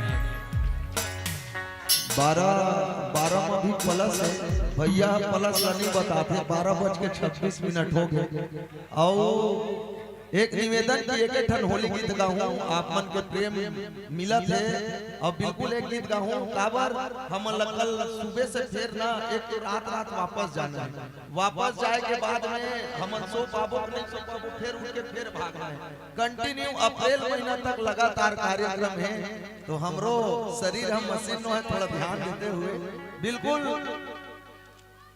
12 में भी प्लस है भैया, प्लस नहीं बताते। 12:26 हो गए। और एक निवेदन की एक ठन होली गीत गाऊं, आप मन के प्रेम मिलत है। और बिल्कुल एक गीत गाऊं काबर हम कल सुबह से फिर ना एक रात वापस जाना है। वापस जाए के बाद में हम सो पाबो नहीं सो पाबो, फिर उठ के फिर भागना है। कंटिन्यू अप्रैल महीना तक लगातार कार्यक्रम है, तो हमरो शरीर हम मशीन है, थोड़ा ध्यान देते हुए बिल्कुल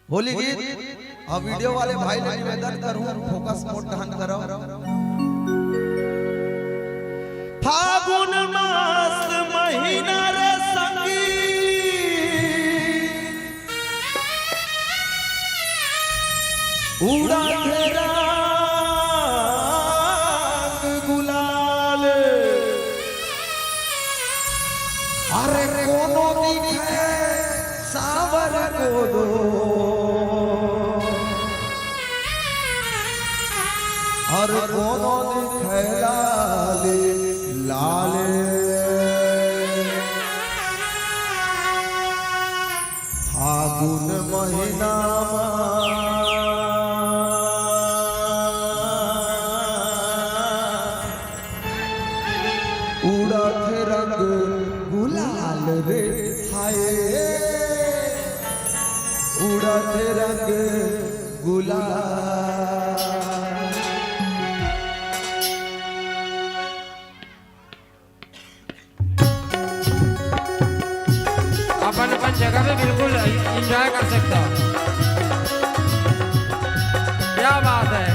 होली गीत। और वीडियो वाले भाई ने निवेदन करूं फोकस मोड ढंग करो। फागुन मास महीना रे संगी, उड़ा तेरा गुलाल, अरे कोनो दिखे सावर को दो, और कोनो दिखे लाल लाल, फागुन महीना उड़त रंग गुलाल रे हाय, उड़त रंग गुलाल। अपन जगह पे बिल्कुल एंजॉय कर सकता हो। क्या बात है।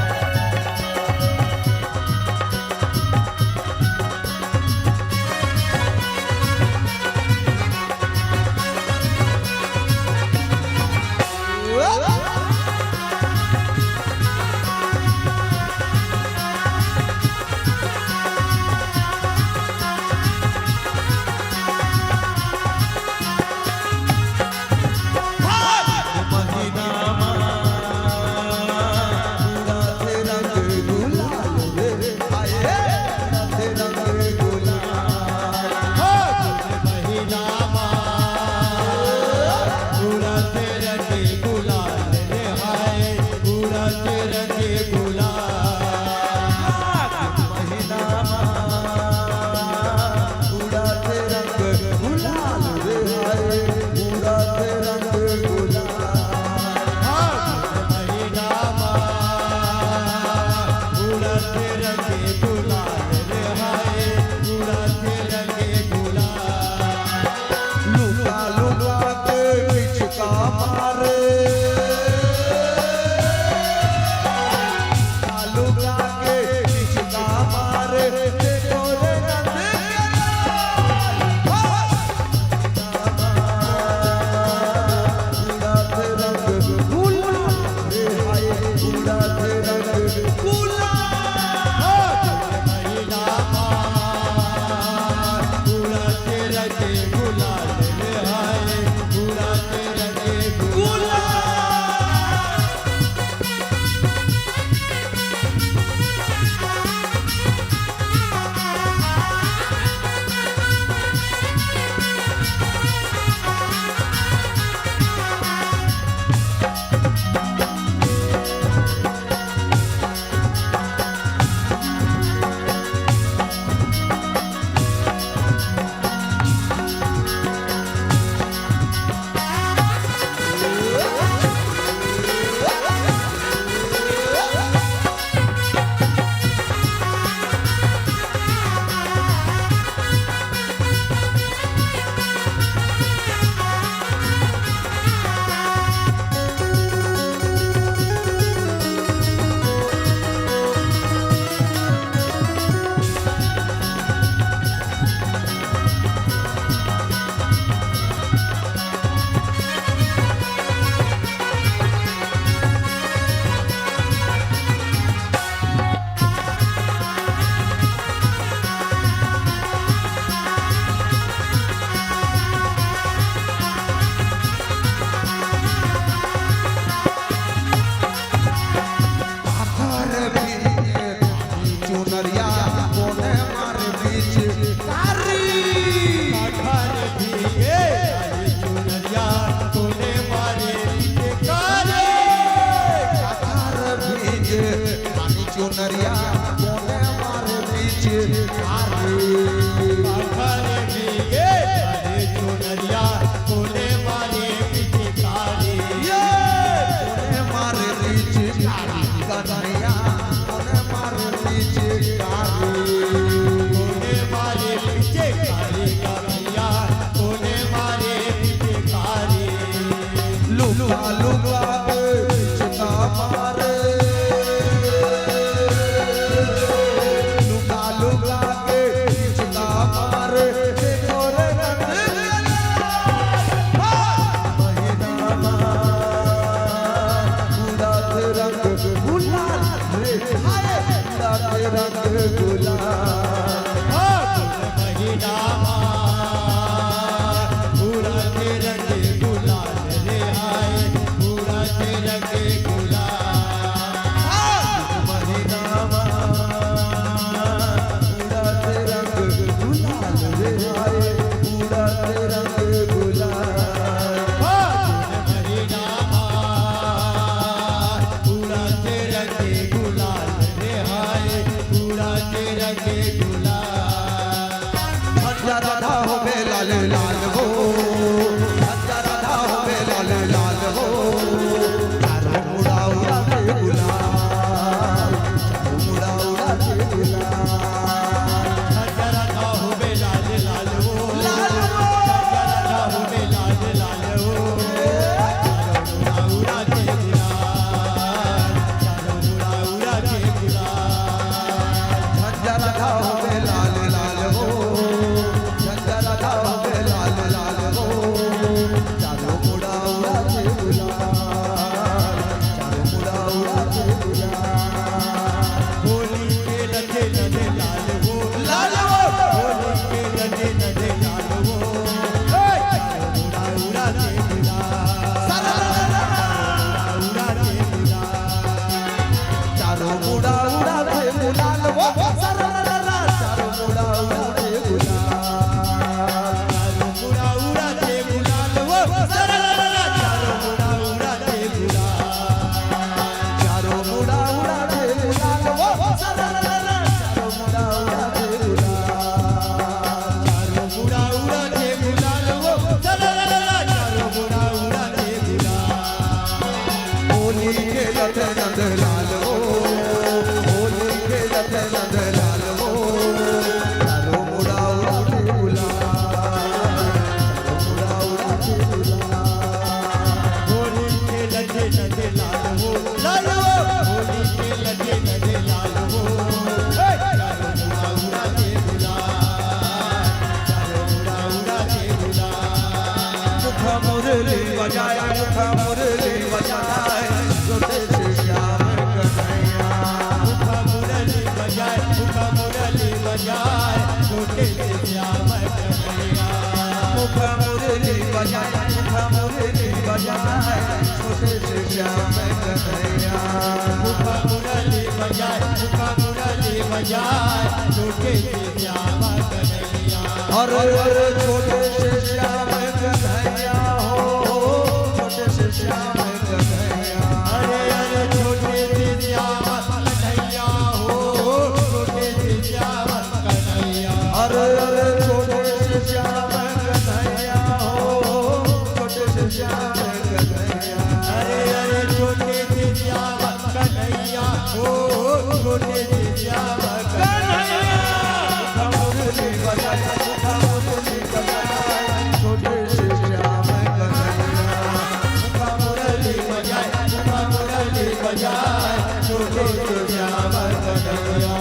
पिचकारी पाखर भीगे अरे चुनरिया कोने मारे पिचकारी कोने मारे पिचकारी कन्हैया कोने मारे पिचकारी कोने मारे पिचकारी कन्हैया कोने मारे पिचकारी लुका लुका के पिचका मारे लुका लुका के पिचका मारे गोरे महीना उड़ात रंग गुलाल रे हाय उड़ात रंग गुलाल महीना पूरा तेरा के गुलाल रे हाय पूरा तेरा के गुलाल महीना उड़ात रंग गुलाल रे हाय उड़ात रंग गुलाल महीना पूरा तेरा के गुलाल रे हाय पूरा तेरा के गुलाल राधा हो बे लाल लाल हो राधा हो बे लाल लाल हो चारों मुड़ा उड़ा के गुलाल चारों मुड़ा उड़ा के गुलाल राधा हो बे लाल लाल हो राधा हो बे लाल लाल हो चारों उड़ा के गुलाल चारों उड़ा के गुलाल राधा हो बे लाल लाल हो राधा हो बे लाल लाल हो चारों मुड़ा उड़ा के गुलाल चारों मुड़ा उड़ा के गुलाल होली के लगे लगे लाल हो लाल हो होली के लगे लगे लाल हो उड़ा उड़ा के गुलाल उड़ा के गुलाल चारों मुड़ा उड़ा के गुलाल वो सरला चारों मुड़ा उड़ा के गुलाल चारों मुड़ा उड़ा के गुलाल वो सरला चारों मुड़ा उड़ा के गुलाल चारों मुड़ा उड़ा के गुलाल वो सरला चारों मुड़ा उड़ा के गुलाल चारों मुड़ा उड़ा के गुलाल वो सरला चारों मुड़ा उड़ा के गुलाल होली के लते नंद लाल हो होली के लते नंद लाल हो चारों मुड़ा उड़ा के गुलाल चारों मुड़ा उड़ा के गुलाल होली के लगे लगे लाल हो लाल हो होली के लगे लगे लाल हो चारों मुड़ा उड़ा के गुलाल चारों मुड़ा उड़ा के गुलाल मुख मुरली बजाए मुख मुरली बजाए छोटे से श्याम कन्हैया मुखा मुरली बजाए मुखा मुरली बजाए छोटे से श्याम कन्हैया मुख मुरली बजाए मुख मुरली बजाए छोटे से श्याम कन्हैया मुखा मुरली बजाए मुखा मुरली बजाए छोटे से श्याम कन्हैया अरे अरे छोटे से श्याम कन्हैया हो छोटे से श्याम कन्हैया अरे अरे छोटे से श्याम कन्हैया हो छोटे से श्याम कन्हैया अरे अरे छोटे से श्याम कन्हैया हो छोटे से श्याम कन्हैया अरे अरे छोटे से श्याम कन्हैया हो छोटे से श्याम कन्हैया मुरली बजाए मुरली बजाए छोटे से श्याम कन्हैया मुरली बजाए मुरली बजाए छोटे से श्याम कन्हैया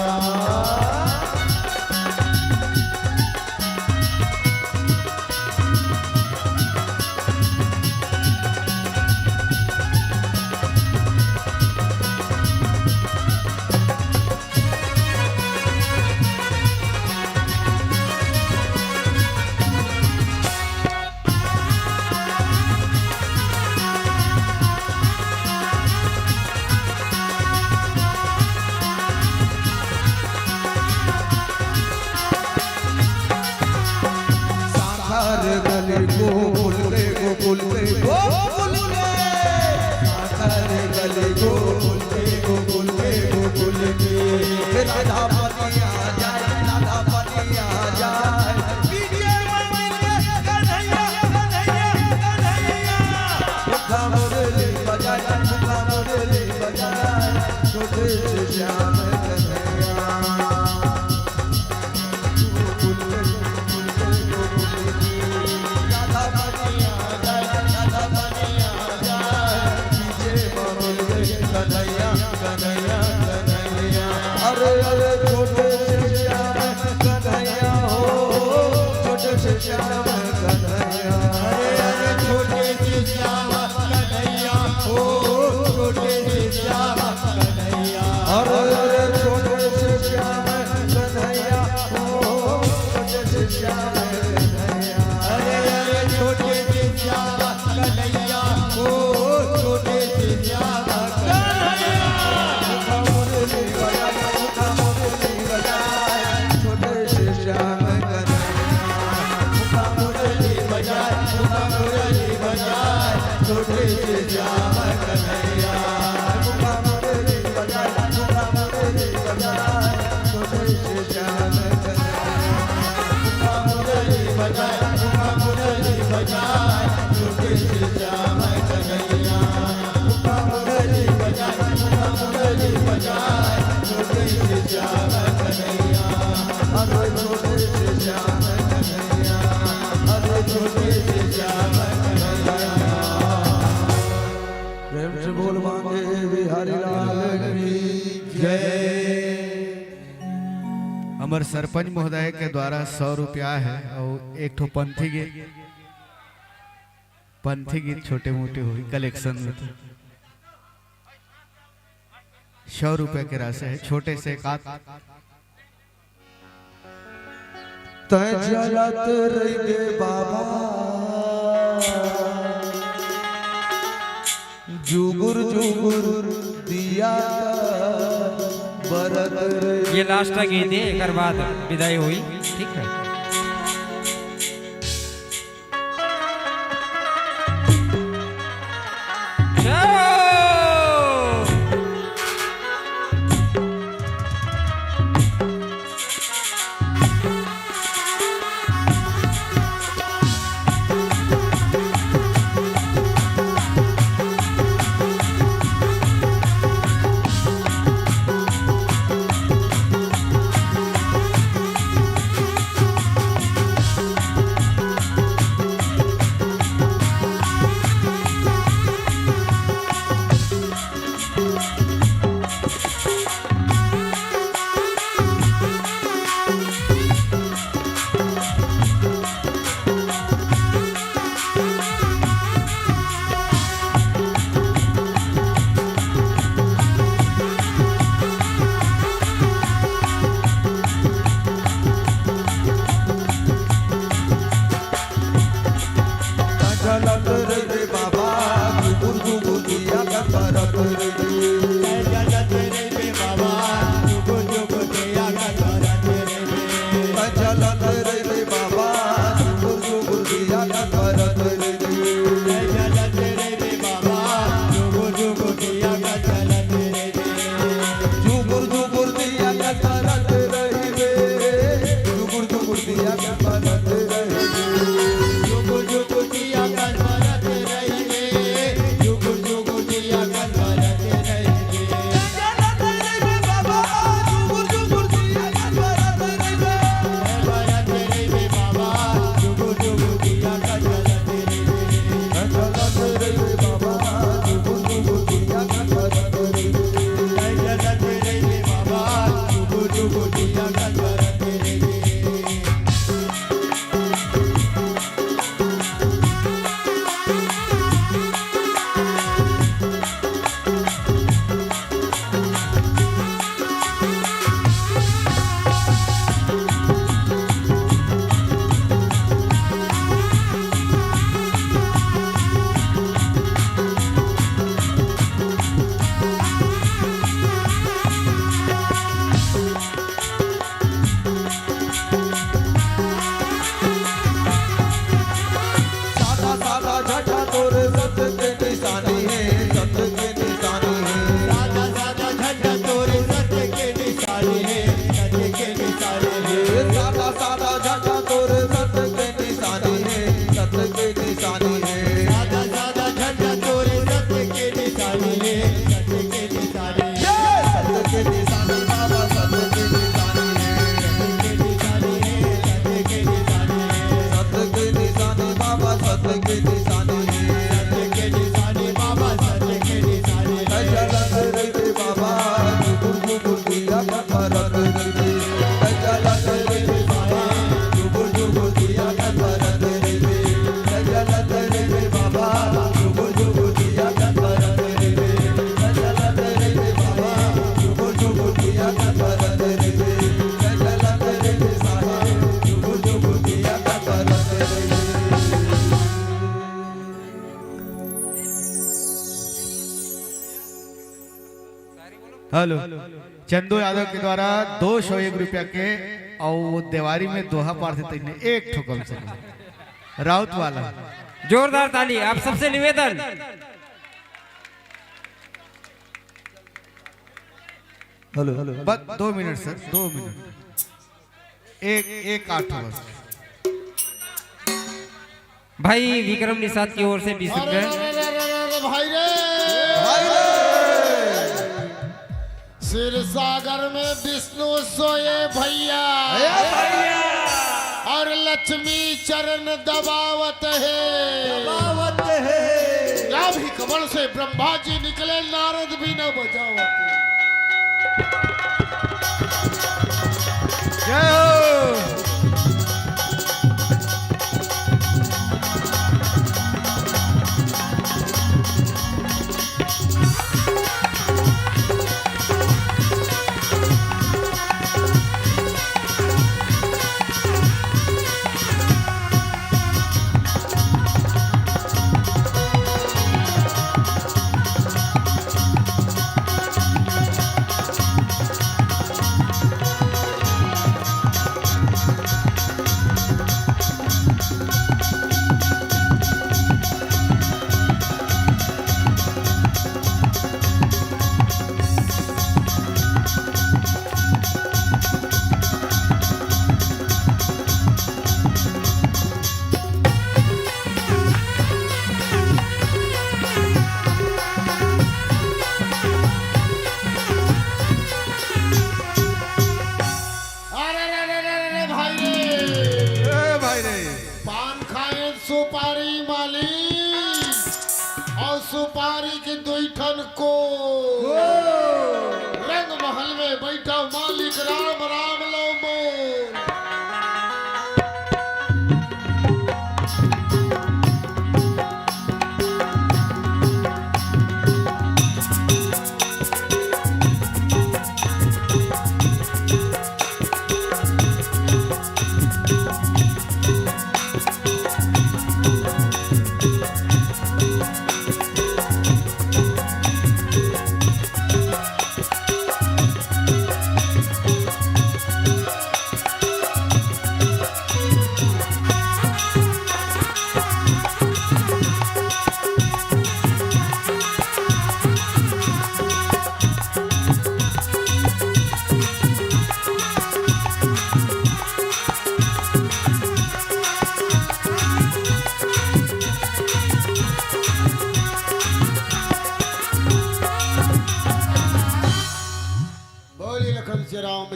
गली गोकुल के गोकुल के गोकुल के सागर गली गोकुल के गोकुल के गोकुल के राधा पतिया जाए हमारे सरपंच महोदय के द्वारा 100 रुपया है और एक ठो पंथी गीत छोटे मोटे हुई कलेक्शन में तो 100 रुपए के राशि है, छोटे से एक तय जलत रहे बाबा जुगुर जुगुर दिया बरत ये लास्ट का गीत है, एक बाद विदाई हुई। ठीक है, हेलो, चंदू यादव के द्वारा 201 रुपया के और वो देवारी में दोहा पार थे एक ठोकम से राउत वाला। जोरदार ताली आप सबसे निवेदन। हेलो हेलो बस 2 मिनट सर, 2 मिनट, एक 8 बस। भाई विक्रम निषाद की ओर से 20 रुपए। भाई रे सिर सागर में विष्णु सोए भैया और लक्ष्मी चरण दबावत है भी कमल से ब्रह्मा जी निकले, नारद भी न बचावत। जय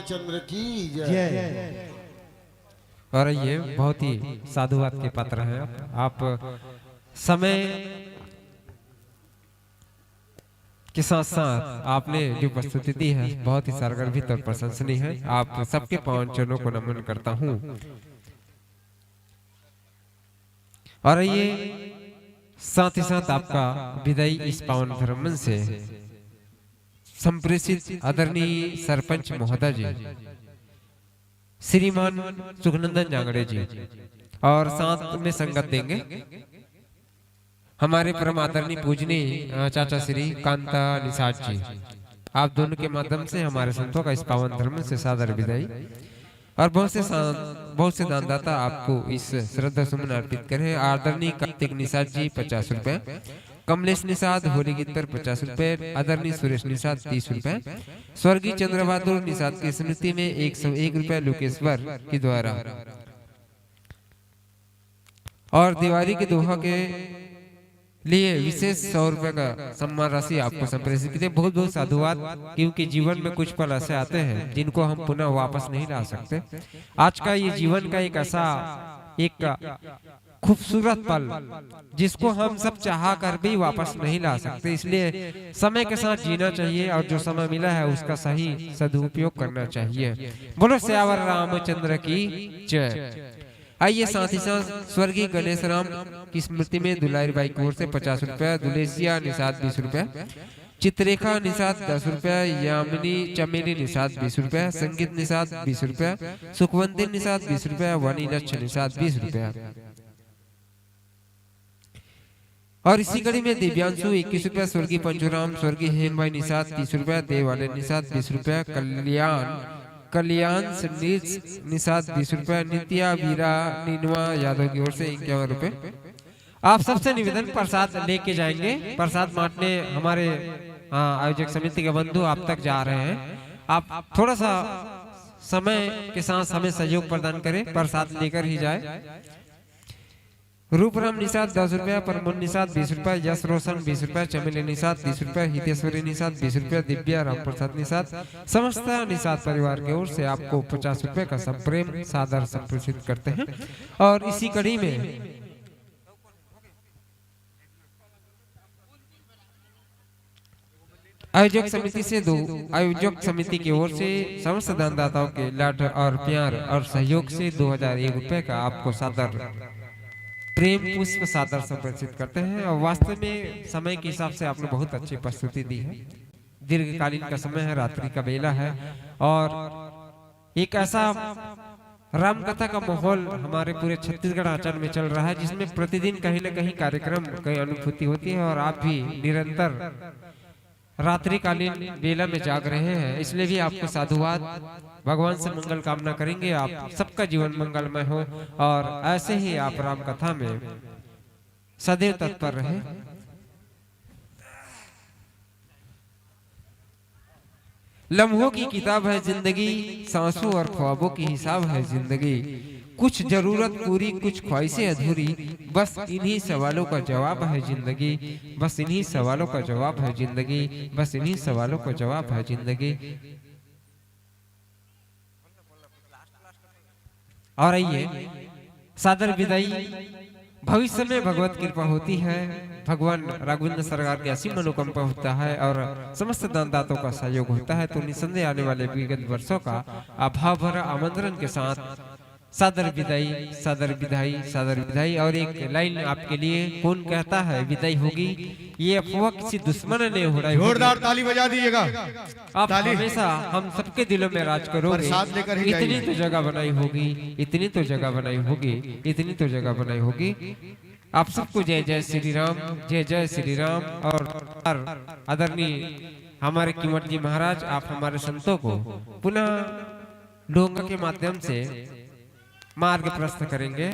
रामचंद्र की जय। और ये बहुत ही साधुवाद के पात्र हैं आप समय के साथ साथ आपने जो प्रस्तुति दी है बहुत ही सरगर्भित और प्रशंसनीय है। आप सबके पावन चरणों को नमन करता हूँ। और ये साथ ही साथ आपका विदाई इस पावन धर्म से संप्रेषित आदरणीय सरपंच महोदय जी श्रीमान सुखनंदन जांगड़े जी और साथ में संगत देंगे हमारे परम आदरणीय पूजनीय चाचा श्री कांता निषाद जी। आप दोनों के माध्यम से हमारे संतों का इस पावन धर्म से सादर विदाई। और बहुत से दानदाता आपको इस श्रद्धा सुमन अर्पित करें। आदरणीय कार्तिक निषाद जी 50 रुपए, कमलेश निषाद होली गीतर 50 रुपए, आदरणीय सुरेश निषाद 30 रुपए, स्वर्गीय चंद्रबहादुर निषाद की स्मृति में 101 रुपए लोकेश्वर के द्वारा, और दिवाली के दोहा के लिए विशेष 100 रुपए का सम्मान राशि आपको संप्रेषित की। बहुत बहुत साधुवाद, क्योंकि जीवन में कुछ पल ऐसे आते हैं जिनको हम पुनः वापस नहीं ला सकते। आज का ये जीवन का एक ऐसा एक खूबसूरत पल जिसको हम सब चाह कर भी वापस नहीं ला सकते, इसलिए समय के साथ जीना चाहिए और जो समय मिला है उसका सही सदुपयोग करना चाहिए। बोलो सियावर रामचंद्र की जय। आइए साथ ही साथ स्वर्गीय गणेश राम की स्मृति में दुलारी बाई की ओर से 50 रुपया, दुलेसिया निषाद 20 रुपया, चित्ररेखा निषाद 10 रुपया, यामिनी चमेली निषाद 20 रुपया, संगीत निषाद 20 रुपया, सुखवंती निषाद 20 रुपया, वाणी नक्ष निषाद 20 रुपया। और इसी कड़ी में दिव्यांशु 21 रुपया, स्वर्गीय पंचुराम, स्वर्गीय हेमभाई निषाद 30 रुपया, देवालय निषाद 20 रुपया, कल्याण निषाद 20 रुपया, नित्या वीरा नीनवा यादव की ओर से 51 रुपए। आप सबसे निवेदन प्रसाद लेके जाएंगे। प्रसाद बांटने हमारे आयोजक समिति के बंधु आप तक जा रहे हैं। आप थोड़ा सा समय के साथ हमें सहयोग प्रदान करें, प्रसाद लेकर ही जाए। रूपराम निषाद 10 रुपया, परमुन निषाद 20 रुपया, यश रोशन 20 रुपया, चमेली निषाद 30 रुपया, हितेश्वरी निषाद 20 रुपया, दिव्या राम प्रसाद निषाद समस्त निषाद परिवार की ओर से आपको 50 रुपए का संप्रेम सादर संप्रेषित करते हैं। और इसी कड़ी में आयोजक समिति की ओर से समस्त दानदाताओं के लाड और प्यार और सहयोग से 2001 रुपए का आपको सादर प्रेम पुष्प सादर संप्रेषित करते हैं। और वास्तव में समय के हिसाब से आपने बहुत अच्छी प्रस्तुति दी है। दीर्घकालीन का समय है, रात्रि का बेला है और एक ऐसा राम कथा का माहौल हमारे पूरे छत्तीसगढ़ आंचल में चल रहा है, जिसमें प्रतिदिन कहीं न कहीं कार्यक्रम कई अनुभूति होती है। और आप भी निरंतर रात्रिकालीन बेला में जाग रहे हैं, इसलिए भी आपको साधुवाद, भगवान से मंगल कामना करेंगे। आप सबका जीवन मंगलमय हो और ऐसे ही आप राम कथा में सदैव तत्पर रहे। लम्हों की किताब है जिंदगी, सांसों और ख्वाबों की हिसाब है जिंदगी, कुछ जरूरत पूरी कुछ ख्वाहिशें अधूरी, बस इन्हीं सवालों का जवाब है जिंदगी, बस इन्हीं सवालों का जवाब है जिंदगी, बस इन्हीं सवालों का जवाब है जिंदगी। और आइए सादर विदाई। भविष्य में भगवत कृपा होती है, भगवान राघवेंद्र सरकार की असीम अनुकंपा होता है और समस्त दानदातों का सहयोग होता है। तो निसंदेह आने वाले विगत वर्षों का अभाव भरा आमंत्रण के साथ सादर विदाई, सादर विदाई, सादर विदाई। और एक लाइन आपके लिए, कौन कहता है विदाई होगी, ये अफवाह किसी दुश्मन ने उड़ाई। जोरदार ताली बजा दीजिएगा। आप हमेशा हम सबके दिलों में राज करोगे। इतनी तो जगह बनाई होगी, इतनी तो जगह बनाई होगी, इतनी तो जगह बनाई होगी। आप सबको जय जय श्री राम, जय जय श्री राम। और आदरणीय हमारे कीमत जी महाराज, आप हमारे संतों को पुनः डोंगा के माध्यम से मार्ग प्रस्त करेंगे।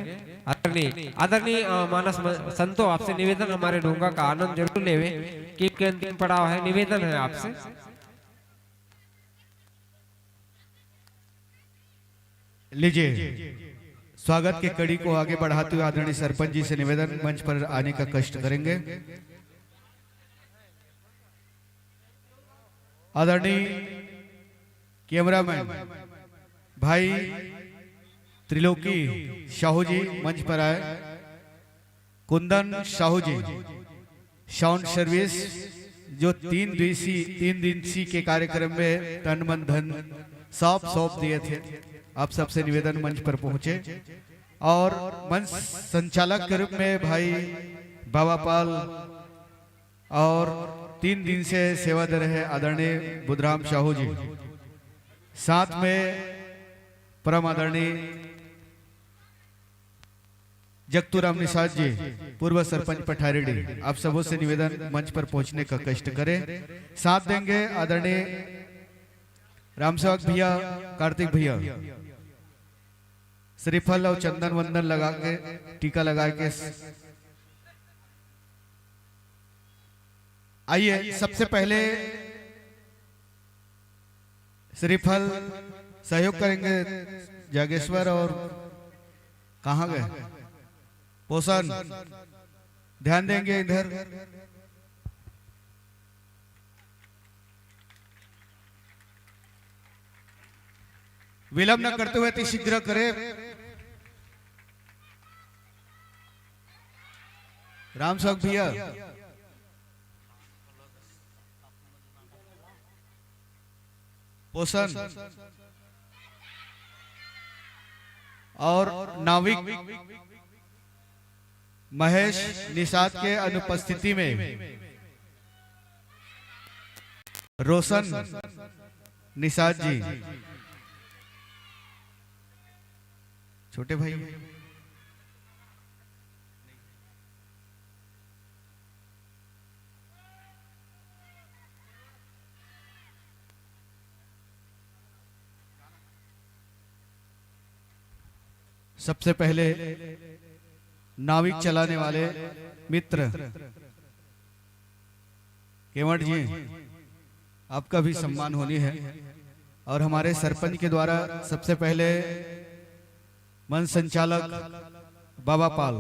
आदरणीय मानस संतो, आपसे निवेदन, हमारे डोंगा का आनंद जरूर लेवे, क्योंकि अंतिम पड़ाव है। निवेदन है आपसे। लीजिए, स्वागत के कड़ी को आगे बढ़ाते हुए आदरणीय सरपंच जी से निवेदन, मंच पर आने का कष्ट करेंगे। आदरणीय कैमरामैन भाई त्रिलोकी साहू जी मंच पर आए, कुंदन साहू जी साउंड सर्विस जो 3 दिवसीय के कार्यक्रम में तन मन धन सब सौंप दिए थे, आप सबसे निवेदन मंच पर पहुंचे। और मंच संचालक के रूप में भाई बाबा पाल और 3 दिन से सेवा दे रहे आदरणीय बुधराम साहू जी, साथ में परम आदरणीय जगतूराम निषाद जी पूर्व सरपंच पठारेडी, आप सबों से निवेदन मंच पर पहुंचने का कष्ट करें। साथ देंगे आदरणीय रामसेवक भैया, कार्तिक भैया, श्रीफल और चंदन वंदन लगा के टीका लगा के आइए। सबसे पहले श्रीफल सहयोग करेंगे जागेश्वर और कहाँ गए पोषण, ध्यान देंगे इधर। विलंब न करते हुए अति शीघ्र करें। राम साहब भैया, पोषण और नाविक महेश निषाद के अनुपस्थिति में रोशन निषाद जी, छोटे भाई सबसे पहले नाविक चलाने वाले मित्र केवट जी, आपका भी सम्मान होनी है। और हमारे सरपंच के द्वारा सबसे पहले मंच संचालक बाबा पाल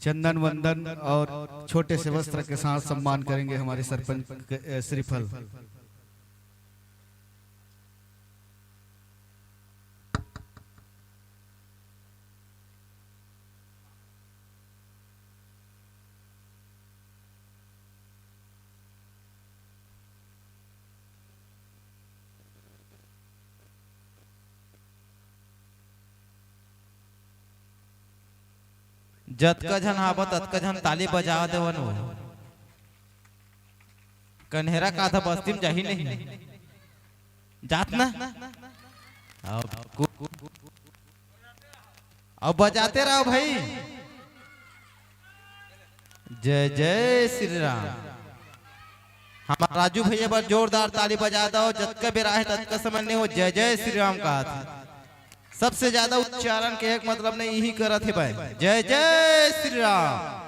चंदन वंदन और छोटे से वस्त्र के साथ सम्मान करेंगे हमारे सरपंच श्रीफल। जतका झन आवत ततका झन ताली बजा देवन हो। कन्हेरा का था बस्ती में जाही नहीं जात ना, अब बजाते रहो भाई। जय जय श्री राम। हमारा राजू भैया पर जोरदार ताली बजा दो। जतका बेरा है ततका समय नहीं हो जय जय श्री राम कहा था। सबसे ज्यादा उच्चारण के एक मतलब नहीं यही करत है भाई, जय जय श्री राम।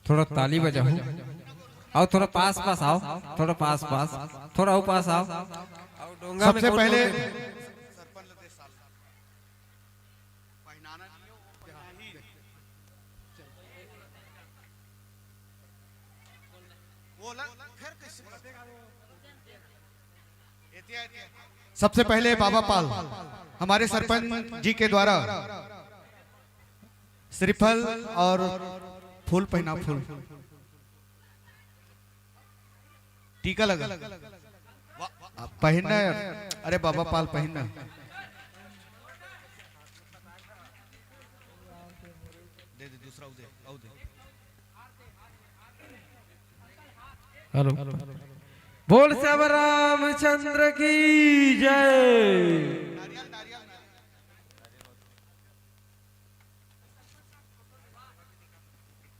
थोड़ा ताली बजाओ और थोड़ा पास पास आओ, थोड़ा पास पास, थोड़ा और पास आओ। सबसे पहले सबसे पहले बाबा पाल हमारे सरपंच जी के द्वारा श्रीफल और फूल पहना, फूल टीका लगा पहनना। अरे बाबा पाल पहनना। दे दे दूसरा दे, दे। हेलो, बोल श्याम रामचंद्र की जय।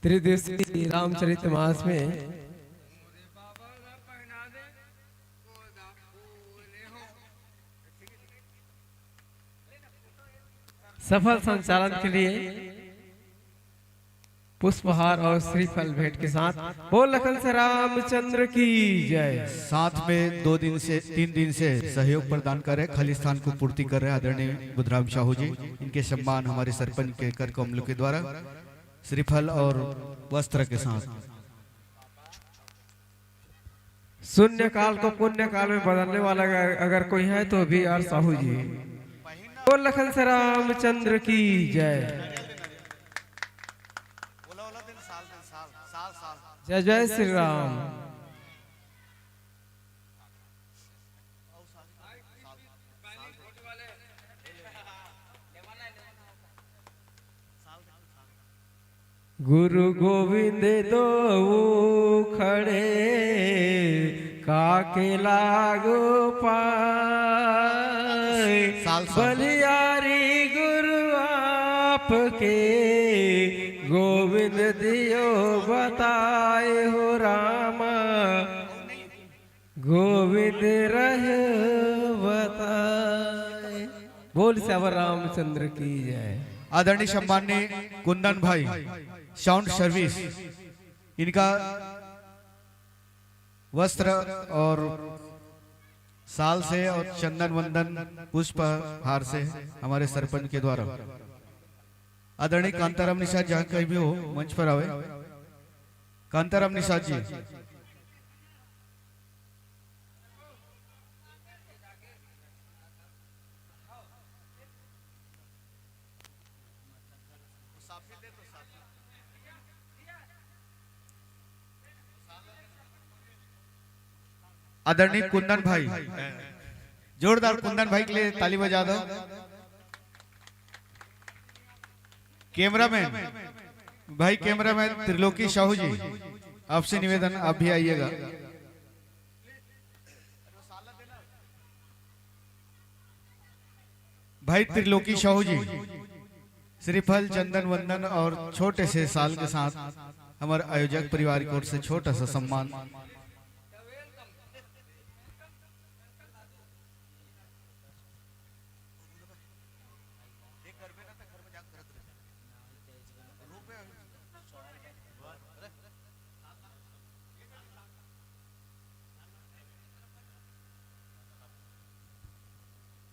त्रिदिवसीय रामचरितमानस में सफल संचालन के लिए पुष्पहार और श्रीफल भेंट के साथ बोल लखन से रामचंद्र की जय। साथ में 3 दिन से सहयोग प्रदान कर रहे खालिस्तान को पूर्ति कर रहे आदरणीय बुधराम साहू जी, इनके सम्मान हमारे सरपंच के कर कमलों के द्वारा श्रीफल और वस्त्र के साथ। शून्य काल को पुण्य काल में बदलने वाला अगर कोई है तो भी आर साहू जी। बोल लखन से रामचंद्र की जय। जय जय श्री राम। गुरु गोविंद दो खड़े काके लागो पाए बलियारी गुरु आपके गोविंद दियो बताए हो रामा गोविंद रह बताए। बोल श्यावर रामचंद्र की जय। आदरणीय सम्माननीय कुंदन भाई साउंड सर्विस, इनका वस्त्र और साल से और चंदन वंदन पुष्प हार से हमारे सरपंच के द्वारा। आदरणीय कांताराम निषाद जहाँ कहीं भी हो मंच पर आवे। कांताराम निषाद जी, आदरणीय कुंदन भाई, जोरदार कुंदन भाई के लिए ताली बजा दो। कैमरामैन भाई, कैमरामैन त्रिलोकी साहू जी, आपसे निवेदन आप भी आइएगा। भाई त्रिलोकी साहू जी श्रीफल चंदन वंदन और छोटे से साल के साथ हमारे आयोजक परिवार की ओर से छोटा सा सम्मान।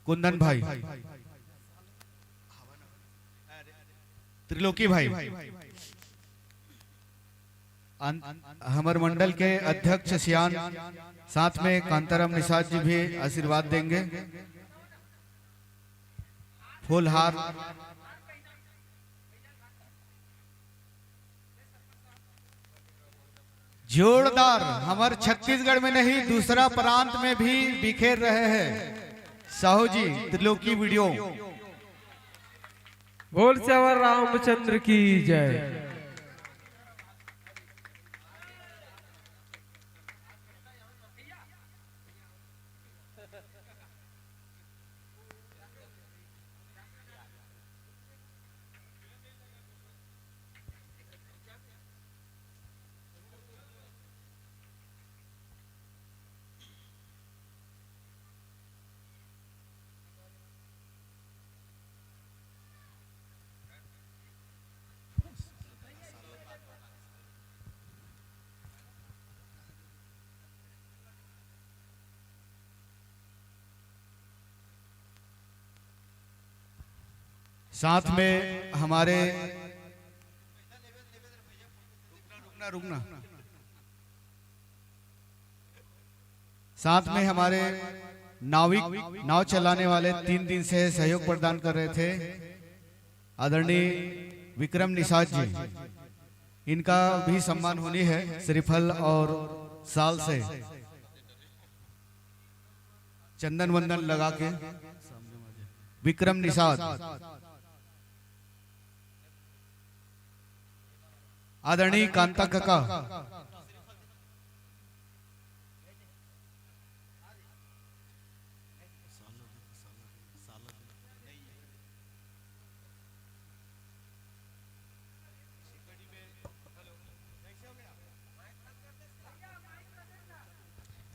कुंदन भाई, त्रिलोकी भाई, हमारे मंडल के अध्यक्ष सियान, साथ में कांताराम निषाद जी भी आशीर्वाद देंगे। फूलहार, जोरदार, हमारे छत्तीसगढ़ में नहीं दूसरा प्रांत में भी बिखेर रहे हैं साहू जी त्रिलोकी वीडियो। बोल श्यावर रामचंद्र की जय। साथ में हमारे रुकना साथ में हमारे नाविक नाव चलाने वाले 3 दिन से सहयोग प्रदान कर रहे थे आदरणीय विक्रम निषाद जी, इनका भी सम्मान होनी है श्रीफल और साल से चंदन वंदन लगा के। विक्रम निषाद, आदरणीय कांता काका,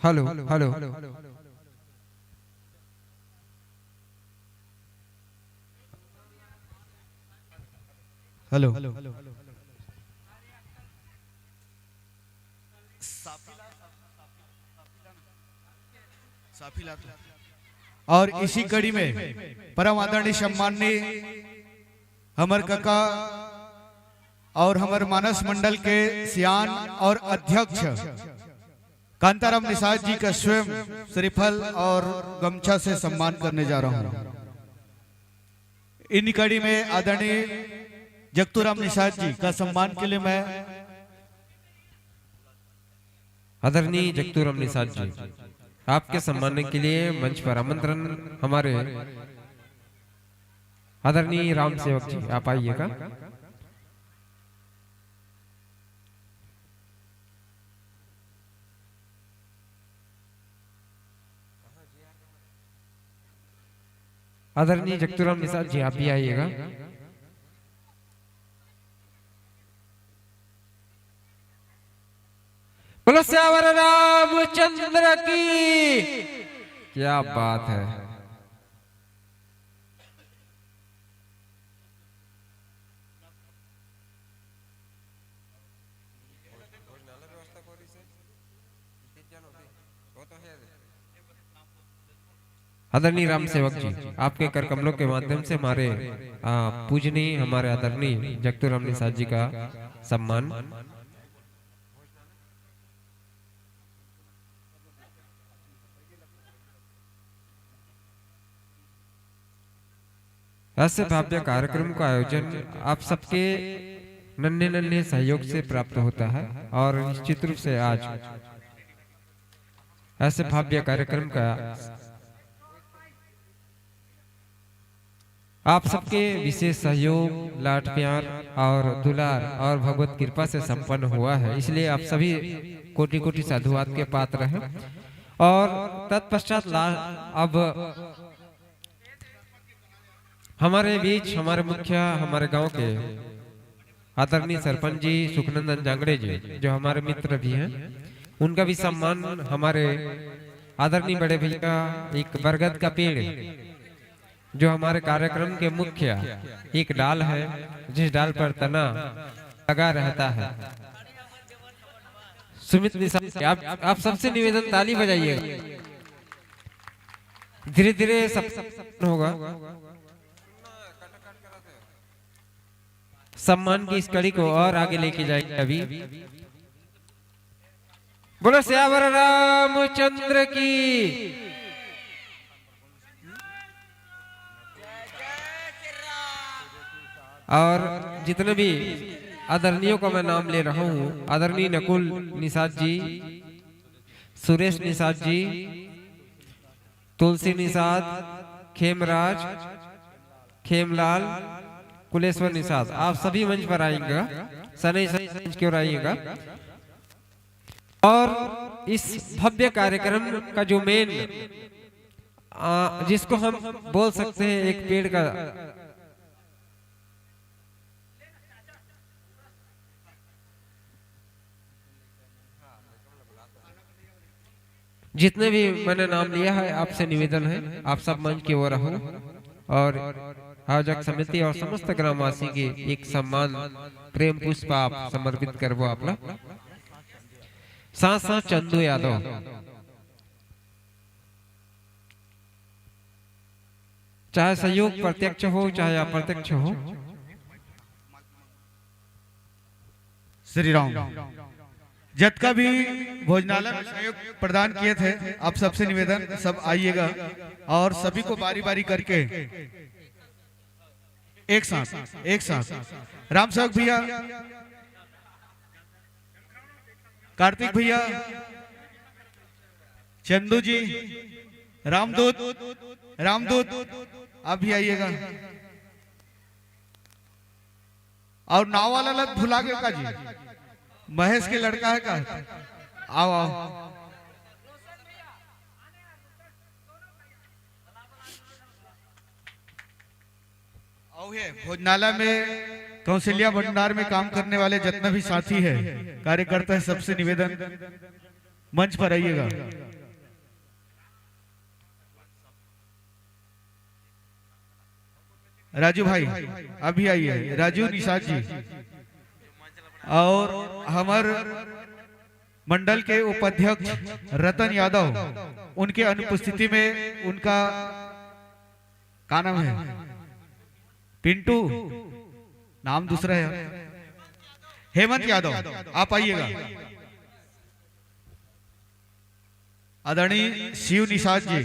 हेलो हेलो हेलो। और इसी कड़ी में परम आदरणीय सम्माननीय हमर काका और हमर मानस मंडल के सियान और अध्यक्ष कांताराम निषाद जी का स्वयं श्रीफल और गमछा से सम्मान करने जा रहा हूं। इन कड़ी में आदरणीय जगतूराम निषाद जी का सम्मान के लिए मैं आदरणीय जगतूराम निषाद जी आपके सम्मान के लिए मंच पर आमंत्रण हमारे आदरणीय राम सेवक जी आप आइएगा। आदरणीय जगतूराम निषाद जी आप भी आइएगा। बोलो श्यावर रामचंद्र की क्या बात है। आदरणीय राम सेवक जी आपके कर कमलों के माध्यम से हमारे पूजनीय हमारे आदरणीय जगतूराम निषाद जी का सम्मान। ऐसे भव्य कार्यक्रम का आयोजन आप सबके नन्हे नन्हे सहयोग से प्राप्त होता है और निश्चित रूप से आज ऐसे भव्य कार्यक्रम का आप सबके विशेष सहयोग लाड प्यार और दुलार और भगवत कृपा से संपन्न हुआ है, इसलिए आप सभी कोटि कोटि साधुवाद के पात्र हैं। और तत्पश्चात अब हमारे बीच हमारे मुखिया हमारे गांव के आदरणीय सरपंच जी सुखनंदन जांगड़े जी जो हमारे मित्र भी हैं, उनका भी सम्मान हमारे आदरणीय बड़े भैया एक बरगद का पेड़ जो हमारे कार्यक्रम के मुख्य एक डाल है जिस डाल पर तना लगा रहता है। सुमित निषाद आप सबसे निवेदन ताली बजाइएगा। धीरे धीरे सब होगा। सम्मान की इस कड़ी को और आगे लेके जाएंगे। अभी बोलो श्यावर रामचंद्र की। और जितने भी आदरणीयों का मैं नाम ले रहा हूँ, आदरणीय नकुल निषाद जी, सुरेश निषाद जी, तुलसी निषाद, खेमराज, खेमलाल, कुलेश्वर निषाद, आप सभी मंच पर आएंगे, सनई मंच की ओर आइएगा। और इस भव्य कार्यक्रम का जो मेन जिसको हम बोल सकते हैं एक पेड़ का जितने भी मैंने नाम लिया है आपसे निवेदन है आप सब मंच की ओर रहो और आयोजक समिति और समस्त ग्रामवासी के एक सम्मान प्रेम पुष्प आप समर्पित करवो आपला। साथ साथ चंदू यादव चाहे सहयोग प्रत्यक्ष हो चाहे अप्रत्यक्ष हो। श्री राम जत का भी भोजनालय में सहयोग प्रदान किए थे, आप सबसे निवेदन सब आइएगा और सभी को बारी बारी करके एक साथ राम सेवक भैया, कार्तिक भैया, चंदू जी, रामदूत आप भी आइएगा। और नाव वाला लत भुला गए का जी, महेश के लड़का है का, आओ आओ। भोजनालय में कौशल्या भंडार में काम करने वाले जितने भी साथी है कार्यकर्ता है सबसे निवेदन मंच पर आइएगा। राजू भाई अभी आइए, राजू निषाद जी, और हमार मंडल के उपाध्यक्ष रतन यादव, उनके अनुपस्थिति में उनका क्या नाम है, पिंटू नाम दूसरा है, हेमंत यादव, आप आइएगा। आदरणीय शिव निषाद जी,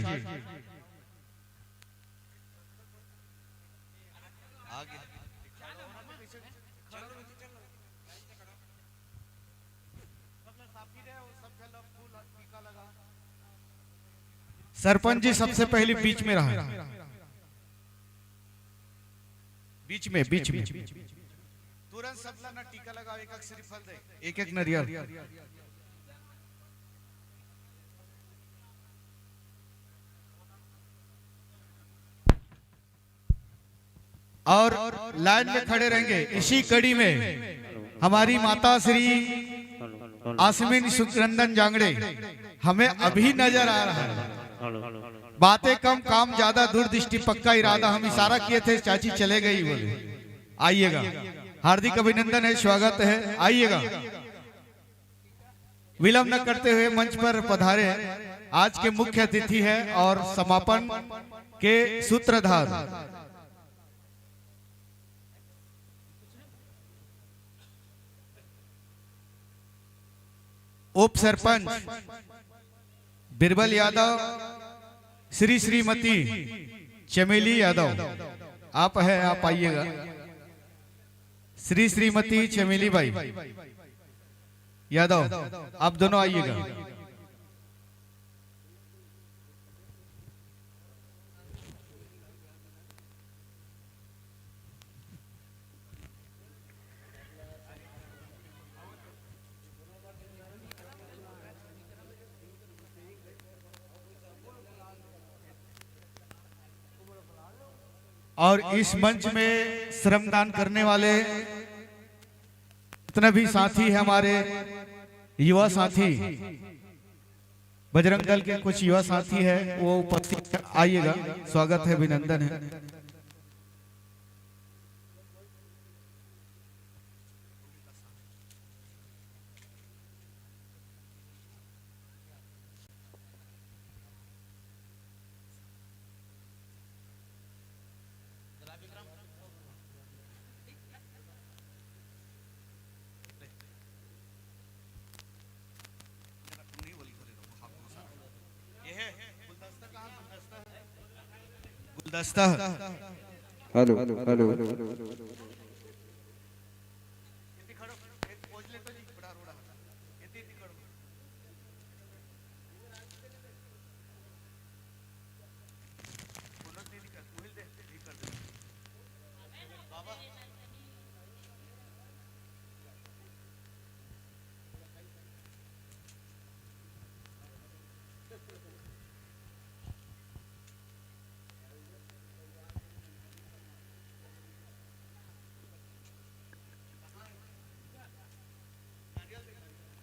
सरपंच जी सबसे पहले बीच में रहा, बीच में तुरंत सब ना टीका लगाओ, एक एक श्रीफल दे, एक एक नारियल। और लाइन में खड़े रहेंगे। इसी कड़ी में हमारी माता श्री आसमीन सुखनंदन जांगड़े हमें अभी नजर आ रहा है। बातें कम काम ज्यादा, दूरदृष्टि पक्का इरादा। हम इशारा किए थे चाची चले गई बोले, आइएगा, हार्दिक अभिनंदन है, स्वागत है, आइएगा। विलंब न करते हुए मंच पर पधारे आज के मुख्य अतिथि है और समापन के सूत्रधार उप सरपंच बिरबल यादव, श्री श्रीमती चमेली यादव, आप है, आप आइएगा। श्री श्रीमती चमेली बाई यादव, आप दोनों आइएगा। और इस मंच में श्रमदान करने वाले जितने भी साथी हैं, हमारे युवा साथी, बजरंग दल के कुछ युवा साथी है, वो उपस्थित आइएगा, स्वागत है, अभिनंदन है। गुलदस्ता हेलो हेलो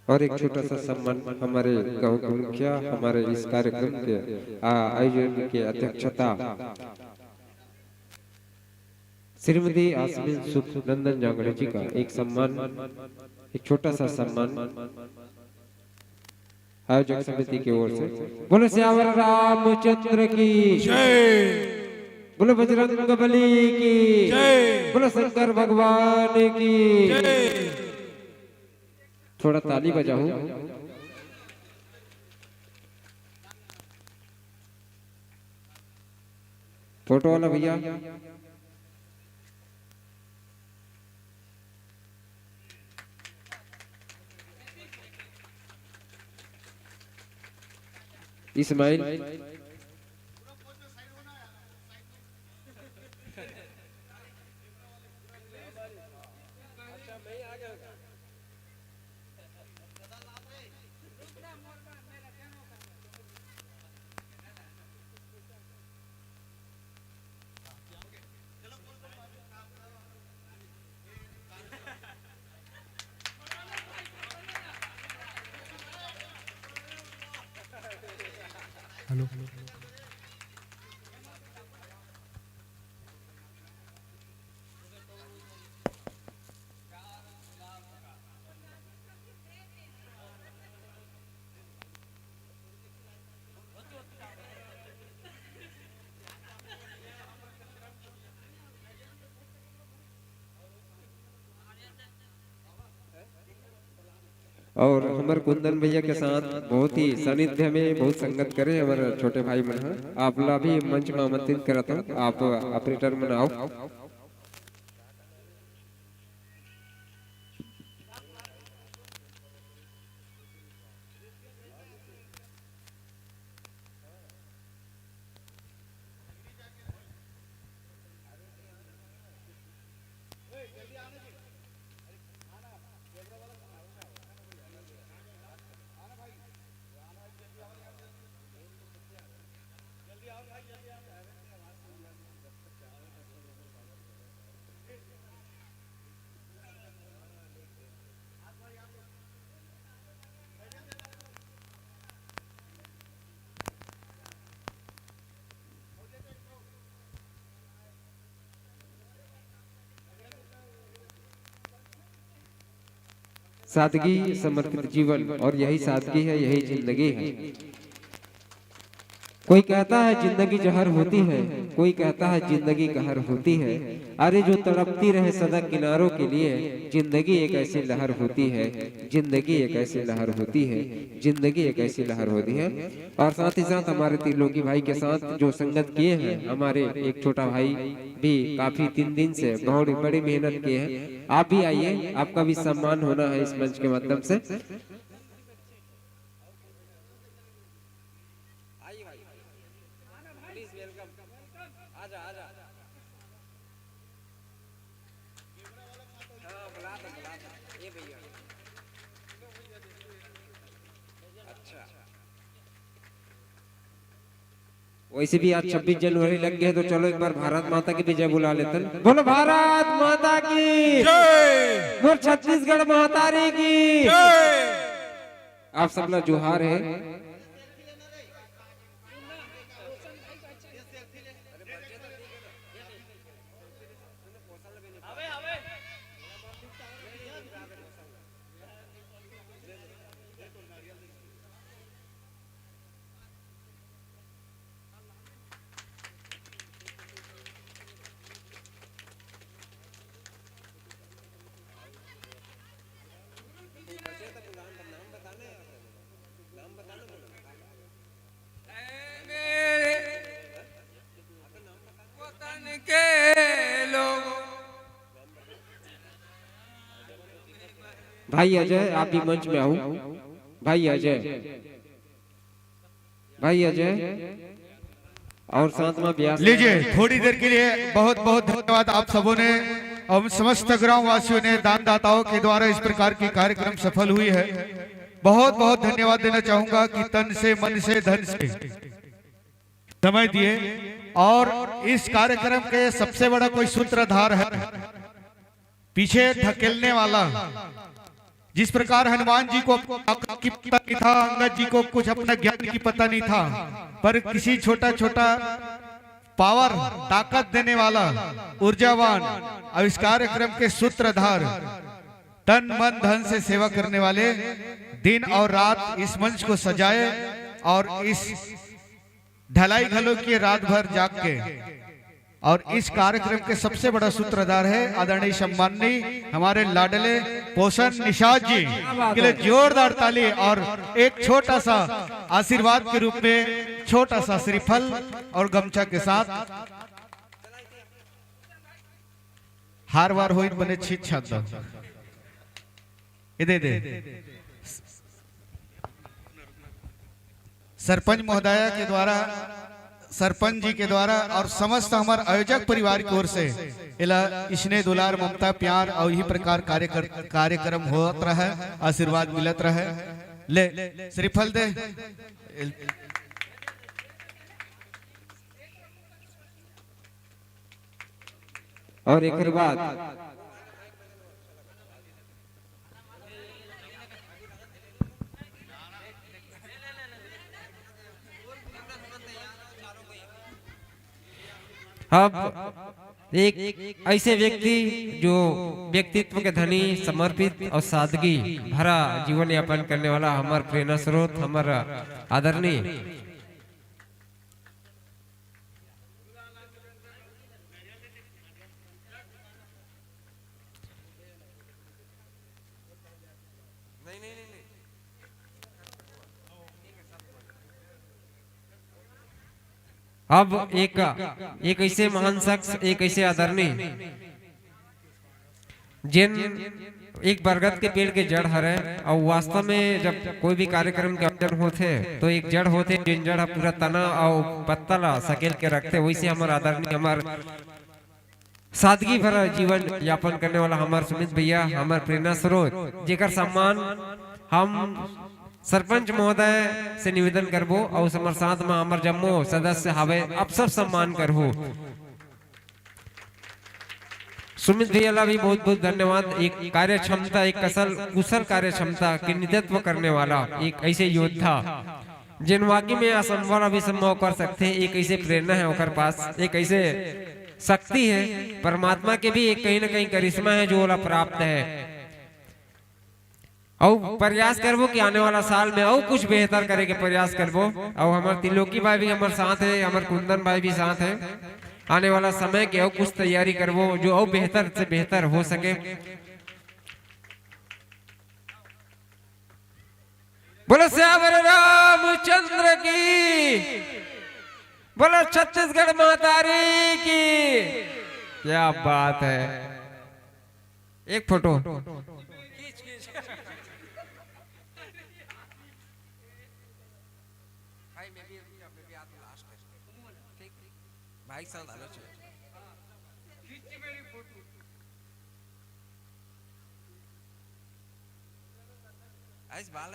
और एक छोटा सा सम्मान हमारे गांव के मुखिया, हमारे इस कार्यक्रम के आयोजन के अध्यक्षता श्रीमती आसमीन सुखनंदन जांगड़े जी का एक सम्मान, एक छोटा सा सम्मान आयोजक समिति की ओर से। बोलो श्यावर रामचंद्र की जय, बोलो बजरंग बली की जय, बोलो शंकर भगवान की जय। थोड़ा ताली बजाऊं। फोटो वाला भैया, इस्माइल, और हमारे कुंदन भैया के साथ बहुत ही सानिध्य में बहुत संगत करे हमारे छोटे भाई मन है। आप ला भी मंच में आमंत्रित करता हूं, आप अपनी टर्न में आओ। सादगी समर्पित जीवन, और यही सादगी है, यही जिंदगी है। कोई कहता है जिंदगी जहर होती है, कोई कहता है जिंदगी कहर होती है। अरे जो तड़पती रहे सदा किनारों के लिए, जिंदगी एक ऐसी लहर होती है, जिंदगी एक ऐसी लहर होती है, जिंदगी एक ऐसी लहर होती है। और साथ ही साथ हमारे त्रिलोकी भाई के साथ जो संगत किए हैं, हमारे एक छोटा भाई भी काफी 3 दिन से बहुत बड़ी मेहनत किए हैं। आप भी आइए, आपका भी सम्मान होना है इस मंच के माध्यम से। वैसे भी आज 26 जनवरी लग गए, तो चलो एक बार भारत माता की विजय बुला लेते हैं। बोलो भारत माता की जय, बोल छत्तीसगढ़ महातारी की जय। आप सब लोग जोहार है। भाई अजय, आप भी मंच में आओ। भाई अजय, भाई अजय, और साथ में ब्यास। लीजिए थोड़ी देर के लिए बहुत बहुत धन्यवाद आप सबों ने और समस्त ग्राम वासियों ने, दानदाताओं के द्वारा इस प्रकार की कार्यक्रम सफल हुई है। बहुत बहुत धन्यवाद देना चाहूंगा कि तन से, मन से, धन से समय दिए। और इस कार्यक्रम के सबसे बड़ा कोई सूत्रधार है, पीछे ढकेलने वाला। जिस प्रकार हनुमान जी को ताकत की पता नहीं था, अंगद जी को कुछ अपना ज्ञान की पता नहीं था, पर किसी छोटा छोटा पावर, ताकत देने वाला, ऊर्जावान, और इस कार्यक्रम के सूत्रधार, तन मन धन से सेवा करने वाले, दिन और रात इस मंच को सजाए और इस ढलाई घलों की रात भर जाग के, और इस कार्यक्रम के सबसे बड़ा सूत्रधार है आदरणीय सम्माननीय हमारे लाडले पोषण निषाद जी के लिए जोरदार ताली और एक छोटा सा आशीर्वाद के रूप में छोटा सा श्रीफल और गमछा के साथ। हार वार हो बने छीत छात दे सरपंच महोदया के द्वारा, सरपंच जी के द्वारा और समस्त हमारे आयोजक परिवार की ओर से इला स्नेह दुलार ममता प्यार और यही प्रकार कार्यक्रम होत रहे, आशीर्वाद मिलत रहे। ले श्रीफल दे। और एक बात, अब एक ऐसे व्यक्ति जो व्यक्तित्व के धनी, समर्पित और सादगी भरा जीवन यापन करने वाला हमार प्रेरणा स्रोत, हमारा आदरणीय अब एक ऐसे महान शख्स, एक ऐसे आदरणीय जिन एक बरगद के पेड़ के जड़ हरे, और वास्तव में जब कोई भी कार्यक्रम के आयोजन होते तो एक जड़ होते जिन जड़ पूरा तना और पत्ता ला सकेल के रखते, वैसे हमारे आदरणीय हमार सादगी भरा जीवन यापन करने वाला हमारे सुमित भैया, हमारे प्रेरणा स्रोत, जेकर सम्मान हम सरपंच महोदय से निवेदन करबो और हमारे साथ में हमारे जम्मू सदस्य हवे अब सब सम्मान करबो। सुमित भैया ला भी बहुत बहुत धन्यवाद। एक कार्य क्षमता, एक कुशल कार्य क्षमता के नेतृत्व करने वाला एक ऐसे योद्धा जिन वाकई में असंभव अभिसंभव कर सकते हैं। एक ऐसे प्रेरणा है ओकर पास, एक ऐसे शक्ति है, परमात्मा के भी एक कहीं न कहीं करिश्मा है जो ओला प्राप्त है। और प्रयास करबो कि आने वाला साल में और कुछ बेहतर करे के प्रयास करबो। और हमारे त्रिलोकी भाई भी हमारे साथ है, हमारे कुंदन भाई भी साथ है। आने वाला समय के और कुछ तैयारी करबो जो और बेहतर से बेहतर हो सके। बोलो श्यावर रामचंद्र की, बोलो छत्तीसगढ़ मातारी की। क्या बात है, एक फोटो भाई साथ आलोचना आज बाल